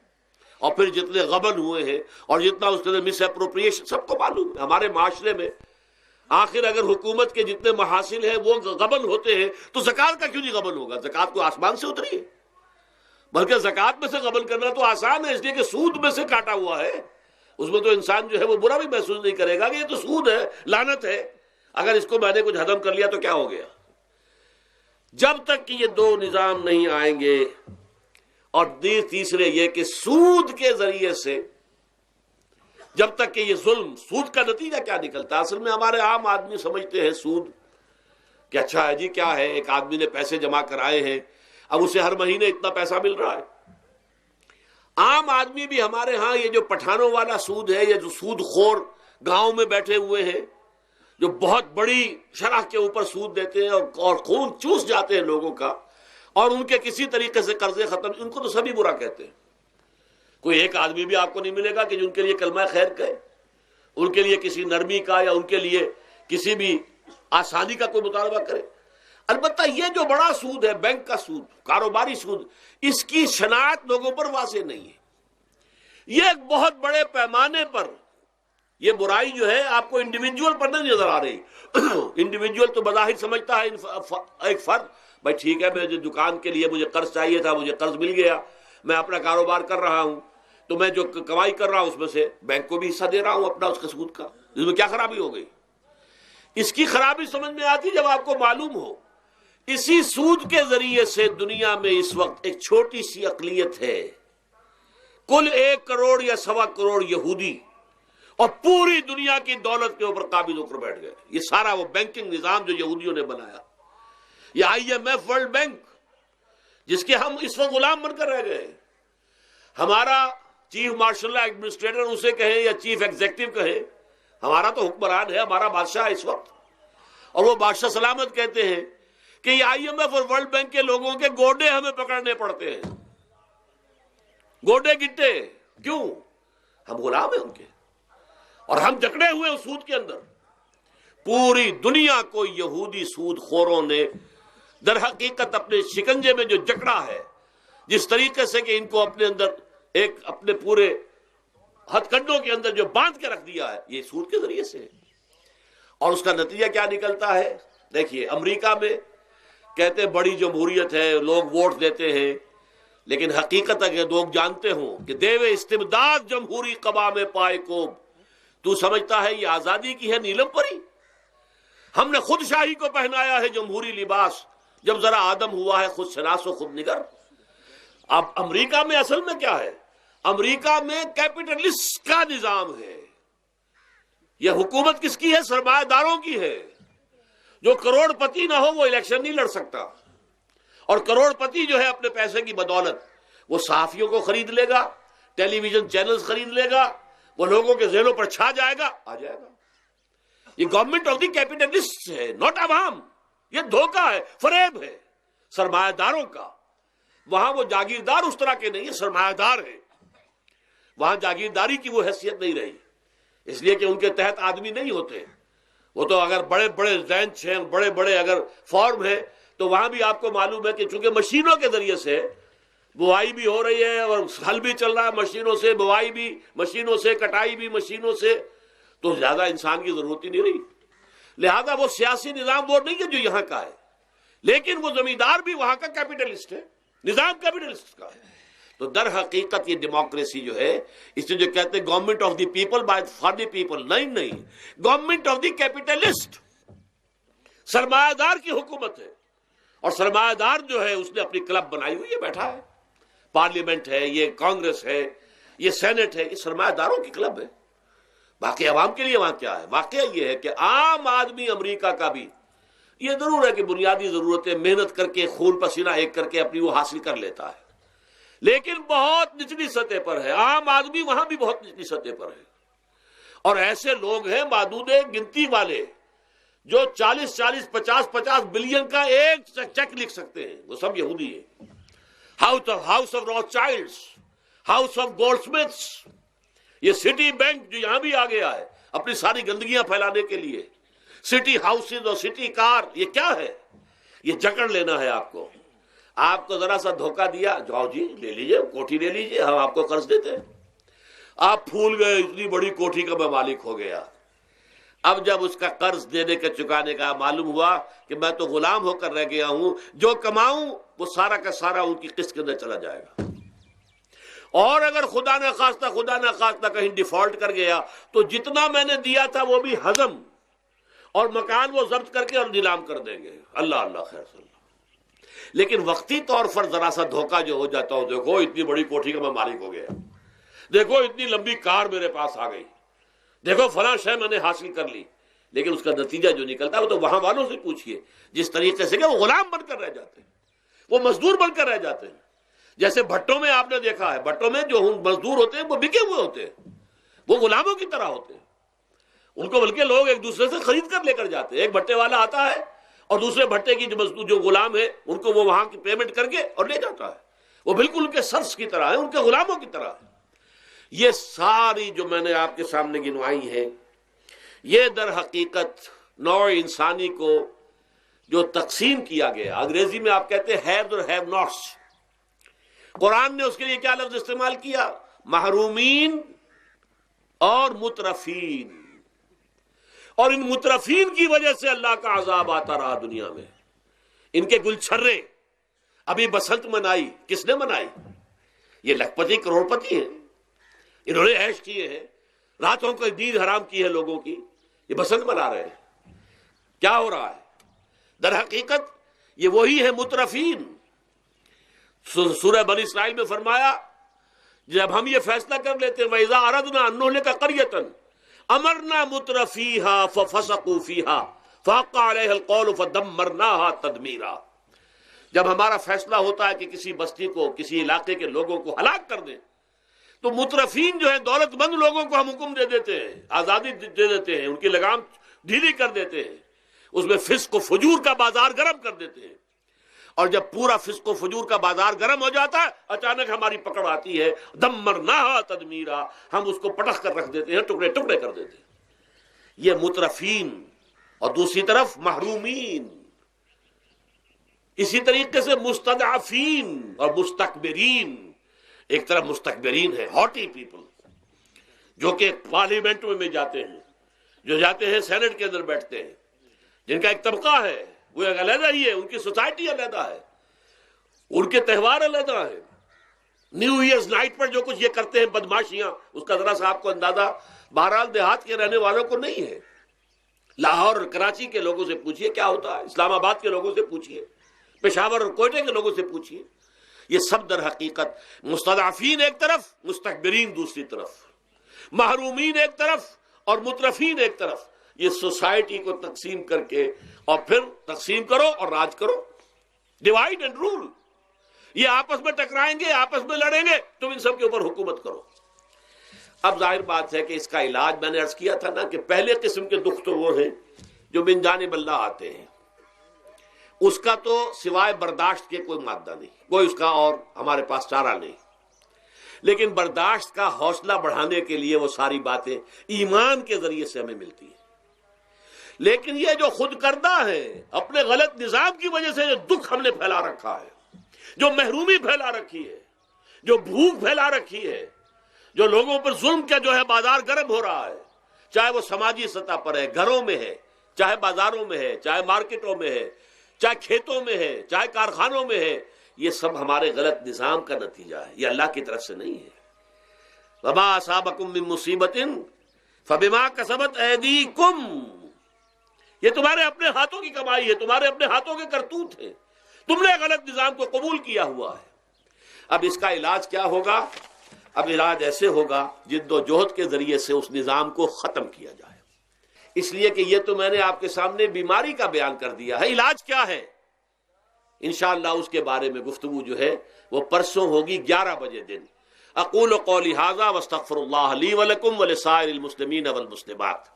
اور پھر جتنے غبن ہوئے ہیں اور جتنا اس نے مس اپروپریشن، سب کو معلوم ہے ہمارے معاشرے میں آخر اگر حکومت کے جتنے محاصل ہیں وہ غبن ہوتے ہیں تو زکوٰۃ کا کیوں نہیں غبن ہوگا؟ زکوٰۃ کو آسمان سے اتری ہے، بلکہ زکوٰۃ میں سے غبن کرنا تو آسان ہے، اس لیے کہ سود میں سے کاٹا ہوا ہے، اس میں تو انسان جو ہے وہ برا بھی محسوس نہیں کرے گا کہ یہ تو سود ہے، لعنت ہے، اگر اس کو میں نے کچھ ہضم کر لیا تو کیا ہو گیا۔ جب تک کہ یہ دو نظام نہیں آئیں گے، اور تیسرے یہ کہ سود کے ذریعے سے، جب تک کہ یہ ظلم، سود کا نتیجہ کیا نکلتا ہے؟ اصل میں ہمارے عام آدمی سمجھتے ہیں سود کہ اچھا ہے جی، کیا ہے، ایک آدمی نے پیسے جمع کرائے ہیں، اب اسے ہر مہینے اتنا پیسہ مل رہا ہے۔ عام آدمی بھی ہمارے ہاں یہ جو پٹھانوں والا سود ہے، یہ جو سود خور گاؤں میں بیٹھے ہوئے ہیں جو بہت بڑی شرح کے اوپر سود دیتے ہیں اور خون چوس جاتے ہیں لوگوں کا، اور ان کے کسی طریقے سے قرضے ختم، ان کو تو سبھی برا کہتے ہیں۔ کوئی ایک آدمی بھی آپ کو نہیں ملے گا کہ جو ان کے لیے کلمہ خیر کہے، ان کے لیے کسی نرمی کا یا ان کے لیے کسی بھی آسانی کا کوئی مطالبہ کرے۔ البتہ یہ جو بڑا سود ہے، بینک کا سود، کاروباری سود، اس کی شناخت لوگوں پر واضح نہیں ہے۔ یہ ایک بہت بڑے پیمانے پر یہ برائی جو ہے آپ کو انڈیویجول پر نہیں نظر آ رہی۔ انڈیویجول تو بظاہر سمجھتا ہے ایک فرد، بھائی ٹھیک ہے، میں جو دکان کے لیے مجھے قرض چاہیے تھا، مجھے قرض مل گیا، میں اپنا کاروبار کر رہا ہوں، تو میں جو کمائی کر رہا ہوں اس میں سے بینک کو بھی حصہ دے رہا ہوں اپنا، اس کا سود کا، اس میں کیا خرابی ہو گئی؟ اس کی خرابی سمجھ میں آتی جب آپ کو معلوم ہو اسی سود کے ذریعے سے دنیا میں اس وقت ایک چھوٹی سی اقلیت ہے، کل 1 کروڑ یا 1.25 کروڑ یہودی، اور پوری دنیا کی دولت کے اوپر قابض ہو کر بیٹھ گئے. یہ سارا وہ بینکنگ نظام جو یہودیوں نے بنایا، یہ IMF ورلڈ بینک جس کے ہم اس وقت غلام بن کر رہ گئے. ہمارا چیف مارشل ایڈمنسٹریٹر اسے کہیں یا چیف ایگزیکٹو کہیں، ہمارا تو حکمران ہے، ہمارا بادشاہ اس وقت. اور وہ بادشاہ سلامت کہتے ہیں کہ یہ IMF اور ورلڈ بینک کے لوگوں کے گوڈے ہمیں پکڑنے پڑتے ہیں، گوڈے گٹے. کیوں؟ ہم غلام ہیں ان کے، اور ہم جکڑے ہوئے ہیں سود کے اندر. پوری دنیا کو یہودی سود خوروں نے در حقیقت اپنے شکنجے میں جو جکڑا ہے، جس طریقے سے کہ ان کو اپنے اندر ایک اپنے پورے ہتھ کنڈوں کے اندر جو باندھ کے رکھ دیا ہے، یہ سود کے ذریعے سے. اور اس کا نتیجہ کیا نکلتا ہے؟ دیکھیے، امریکہ میں کہتے ہیں بڑی جمہوریت ہے، لوگ ووٹ دیتے ہیں، لیکن حقیقت اگر لوگ جانتے ہوں کہ دیو استبداد جمہوری قبا میں پائے کو، تو سمجھتا ہے یہ آزادی کی ہے نیلم پری. ہم نے خود شاہی کو پہنایا ہے جمہوری لباس، جب ذرا آدم ہوا ہے خود شناس و خود نگر. اب امریکہ میں اصل میں کیا ہے؟ امریکہ میں کیپٹلسٹ کا نظام ہے. یہ حکومت کس کی ہے؟ سرمایہ داروں کی ہے. جو کروڑ پتی نہ ہو وہ الیکشن نہیں لڑ سکتا. اور کروڑ پتی جو ہے اپنے پیسے کی بدولت وہ صحافیوں کو خرید لے گا، ٹیلی ویژن چینلز خرید لے گا، وہ لوگوں کے ذہنوں پر چھا جائے گا، آ جائے گا. یہ گورنمنٹ آف دی کیپٹلسٹ ہے، ناٹ عوام. یہ دھوکہ ہے، فریب ہے سرمایہ داروں کا. وہاں وہ جاگیردار اس طرح کے نہیں ہیں، سرمایہ دار ہے. وہاں جاگیرداری کی وہ حیثیت نہیں رہی، اس لیے کہ ان کے تحت آدمی نہیں ہوتے. وہ تو اگر بڑے بڑے رینچ ہیں، بڑے بڑے اگر فارم ہیں، تو وہاں بھی آپ کو معلوم ہے کہ چونکہ مشینوں کے ذریعے سے بوائی بھی ہو رہی ہے اور ہل بھی چل رہا ہے مشینوں سے، بوائی بھی مشینوں سے، کٹائی بھی مشینوں سے، تو زیادہ انسان کی ضرورت ہی نہیں رہی. لہذا وہ سیاسی نظام وہ نہیں ہے جو یہاں کا ہے، لیکن وہ زمیندار بھی وہاں کا کیپٹلسٹ ہے، نظام کیپٹلسٹ کا ہے. تو در حقیقت یہ ڈیموکریسی جو ہے، اس سے جو کہتے ہیں government of the people by for the people, نہیں، گورنمنٹ آف دی کیپٹلسٹ، سرمایہ دار کی حکومت ہے. اور سرمایہ دار جو ہے اس نے اپنی کلب بنائی ہوئی ہے، بیٹھا ہے، پارلیمنٹ ہے، یہ کانگریس ہے، یہ سینٹ ہے، یہ سرمایہ داروں کی کلب ہے. باقی عوام کے لیے وہاں کیا ہے؟ واقعہ یہ ہے کہ عام آدمی امریکہ کا بھی یہ ضرور ہے کہ بنیادی ضرورتیں محنت کر کے خون پسینہ ایک کر کے اپنی وہ حاصل کر لیتا ہے، لیکن بہت نچلی سطح پر ہے. عام آدمی وہاں بھی بہت نچلی سطح پر ہے. اور ایسے لوگ ہیں معدود گنتی والے جو 40 50 بلین کا ایک چیک لکھ سکتے ہیں، وہ سب یہودی ہیں. House of Rothschilds, house of Goldsmiths, یہ سٹی بینک جو یہاں بھی آ گیا ہے اپنی ساری گندگیاں پھیلانے کے لیے، سٹی ہاؤسز اور سٹی کار، یہ کیا ہے؟ یہ جکڑ لینا ہے آپ کو. آپ کو ذرا سا دھوکہ دیا، جاؤ جی لے لیجئے، کوٹھی لے لیجئے، ہم آپ کو قرض دیتے ہیں. آپ پھول گئے، اتنی بڑی کوٹھی کا میں مالک ہو گیا. اب جب اس کا قرض دینے کا چکانے کا معلوم ہوا کہ میں تو غلام ہو کر رہ گیا ہوں، جو کماؤں وہ سارا کا سارا ان کی قسط کے اندر چلا جائے گا. اور اگر خدا نہ خواستہ کہیں ڈیفالٹ کر گیا تو جتنا میں نے دیا تھا وہ بھی ہضم، اور مکان وہ ضبط کر کے اور نیلام کر دیں گے. اللہ خیر صلی اللہ. لیکن وقتی طور پر ذرا سا دھوکہ جو ہو جاتا ہو، دیکھو اتنی بڑی کوٹھی کا میں مالک ہو گیا، دیکھو اتنی لمبی کار میرے پاس آ گئی، دیکھو فلاں شے میں نے حاصل کر لی. لیکن اس کا نتیجہ جو نکلتا ہے وہ تو وہاں والوں سے پوچھئے، جس طریقے سے کہ وہ غلام بن کر رہ جاتے ہیں، وہ مزدور بن کر رہ جاتے ہیں. جیسے بھٹوں میں آپ نے دیکھا ہے، بھٹوں میں جو مزدور ہوتے ہیں وہ بکے ہوئے ہوتے ہیں، وہ غلاموں کی طرح ہوتے ہیں. ان کو بلکہ لوگ ایک دوسرے سے خرید کر لے کر جاتے ہیں. ایک بھٹے والا آتا ہے اور دوسرے بھٹے کی جو مزدور جو غلام ہے ان کو وہ وہاں کی پیمنٹ کر کے اور لے جاتا ہے. وہ بالکل ان کے سرس کی طرح ہے، ان کے غلاموں کی طرح ہے. یہ ساری جو میں نے آپ کے سامنے گنوائی ہے، یہ در حقیقت نوع انسانی کو جو تقسیم کیا گیا، انگریزی میں آپ کہتے ہیں ہیوز اور ہیو ناٹس. قرآن نے اس کے لیے کیا لفظ استعمال کیا؟ محرومین اور مترفین. اور ان مترفین کی وجہ سے اللہ کا عذاب آتا رہا دنیا میں. ان کے گلچھرے ابھی بسنت منائی، کس نے منائی؟ یہ لکھپتی کروڑ پتی ہیں، انہوں نے عیش کیے ہیں، راتوں کو نیند حرام کی ہے لوگوں کی، یہ بسنت منا رہے ہیں. کیا ہو رہا ہے؟ در حقیقت یہ وہی ہے مترفین. سورہ بنی اسرائیل میں فرمایا جب ہم یہ فیصلہ کر لیتے ہیں وَإِذَا أَرَدْنَا أَن نُهْلِكَ قَرْيَةً امرنا مترفیہا ففسقوا فیہا فحق علیہ القول فدمرناہا تدمیرا. جب ہمارا فیصلہ ہوتا ہے کہ کسی بستی کو، کسی علاقے کے لوگوں کو ہلاک کر دیں، تو مترفین جو ہیں، دولت مند لوگوں کو ہم حکم دے دیتے ہیں، آزادی دے دیتے ہیں، ان کی لگام ڈھیلی کر دیتے ہیں، اس میں فسق و فجور کا بازار گرم کر دیتے ہیں. اور جب پورا فسق و فجور کا بازار گرم ہو جاتا ہے، اچانک ہماری پکڑ آتی ہے، دمرناہا تدمیرا، ہم اس کو پٹخ کر رکھ دیتے ہیں، ٹکڑے ٹکڑے کر دیتے ہیں. یہ مترفین. اور دوسری طرف محرومین. اسی طریقے سے مستضعفین اور مستکبرین. ایک طرف مستکبرین ہے، ہاٹی پیپل، جو کہ پارلیمنٹ میں جاتے ہیں، جو جاتے ہیں سینٹ کے اندر بیٹھتے ہیں، جن کا ایک طبقہ ہے، وہ ایک علیحدہ ہی ہے، ان کی سوسائٹی علیحدہ ہے، ان کے تہوار علیحدہ ہیں. نیو ایئرز نائٹ پر جو کچھ یہ کرتے ہیں بدماشیاں، اس کا ذرا سا آپ کو اندازہ بہرحال دیہات کے رہنے والوں کو نہیں ہے. لاہور اور کراچی کے لوگوں سے پوچھئے کیا ہوتا ہے، اسلام آباد کے لوگوں سے پوچھئے، پشاور اور کوئٹے کے لوگوں سے پوچھئے. یہ سب در حقیقت مستضعفین ایک طرف، مستکبرین دوسری طرف، محرومین ایک طرف اور مترفین ایک طرف. یہ سوسائٹی کو تقسیم کر کے، اور پھر تقسیم کرو اور راج کرو، ڈیوائیڈ اینڈ رول. یہ آپس میں ٹکرائیں گے، آپس میں لڑیں گے، تم ان سب کے اوپر حکومت کرو. اب ظاہر بات ہے کہ اس کا علاج میں نے عرض کیا تھا نا، کہ پہلے قسم کے دکھ تو وہ ہیں جو من جانب اللہ آتے ہیں، اس کا تو سوائے برداشت کے کوئی مادہ نہیں، کوئی اس کا اور ہمارے پاس چارہ نہیں. لیکن برداشت کا حوصلہ بڑھانے کے لیے وہ ساری باتیں ایمان کے ذریعے سے ہمیں ملتی ہیں. لیکن یہ جو خود کردہ ہے، اپنے غلط نظام کی وجہ سے جو دکھ ہم نے پھیلا رکھا ہے، جو محرومی پھیلا رکھی ہے، جو بھوک پھیلا رکھی ہے، جو لوگوں پر ظلم کا جو ہے بازار گرم ہو رہا ہے، چاہے وہ سماجی سطح پر ہے، گھروں میں ہے، چاہے بازاروں میں ہے، چاہے مارکیٹوں میں ہے، چاہے کھیتوں میں ہے، چاہے کارخانوں میں ہے، یہ سب ہمارے غلط نظام کا نتیجہ ہے، یہ اللہ کی طرف سے نہیں ہے. وما اصابکم من مصیبت فبما کسبت ایدیکم، یہ تمہارے اپنے ہاتھوں کی کمائی ہے، تمہارے اپنے ہاتھوں کے کرتوت ہیں، تم نے غلط نظام کو قبول کیا ہوا ہے. اب اس کا علاج کیا ہوگا؟ اب علاج ایسے ہوگا جد و جہد کے ذریعے سے اس نظام کو ختم کیا جائے. اس لیے کہ یہ تو میں نے آپ کے سامنے بیماری کا بیان کر دیا ہے، علاج کیا ہے انشاءاللہ اس کے بارے میں گفتگو جو ہے وہ پرسوں ہوگی 11 بجے دن. اقول قولی ھذا واستغفر اللہ لی ولکم ولسائر المسلمین والمسلمات.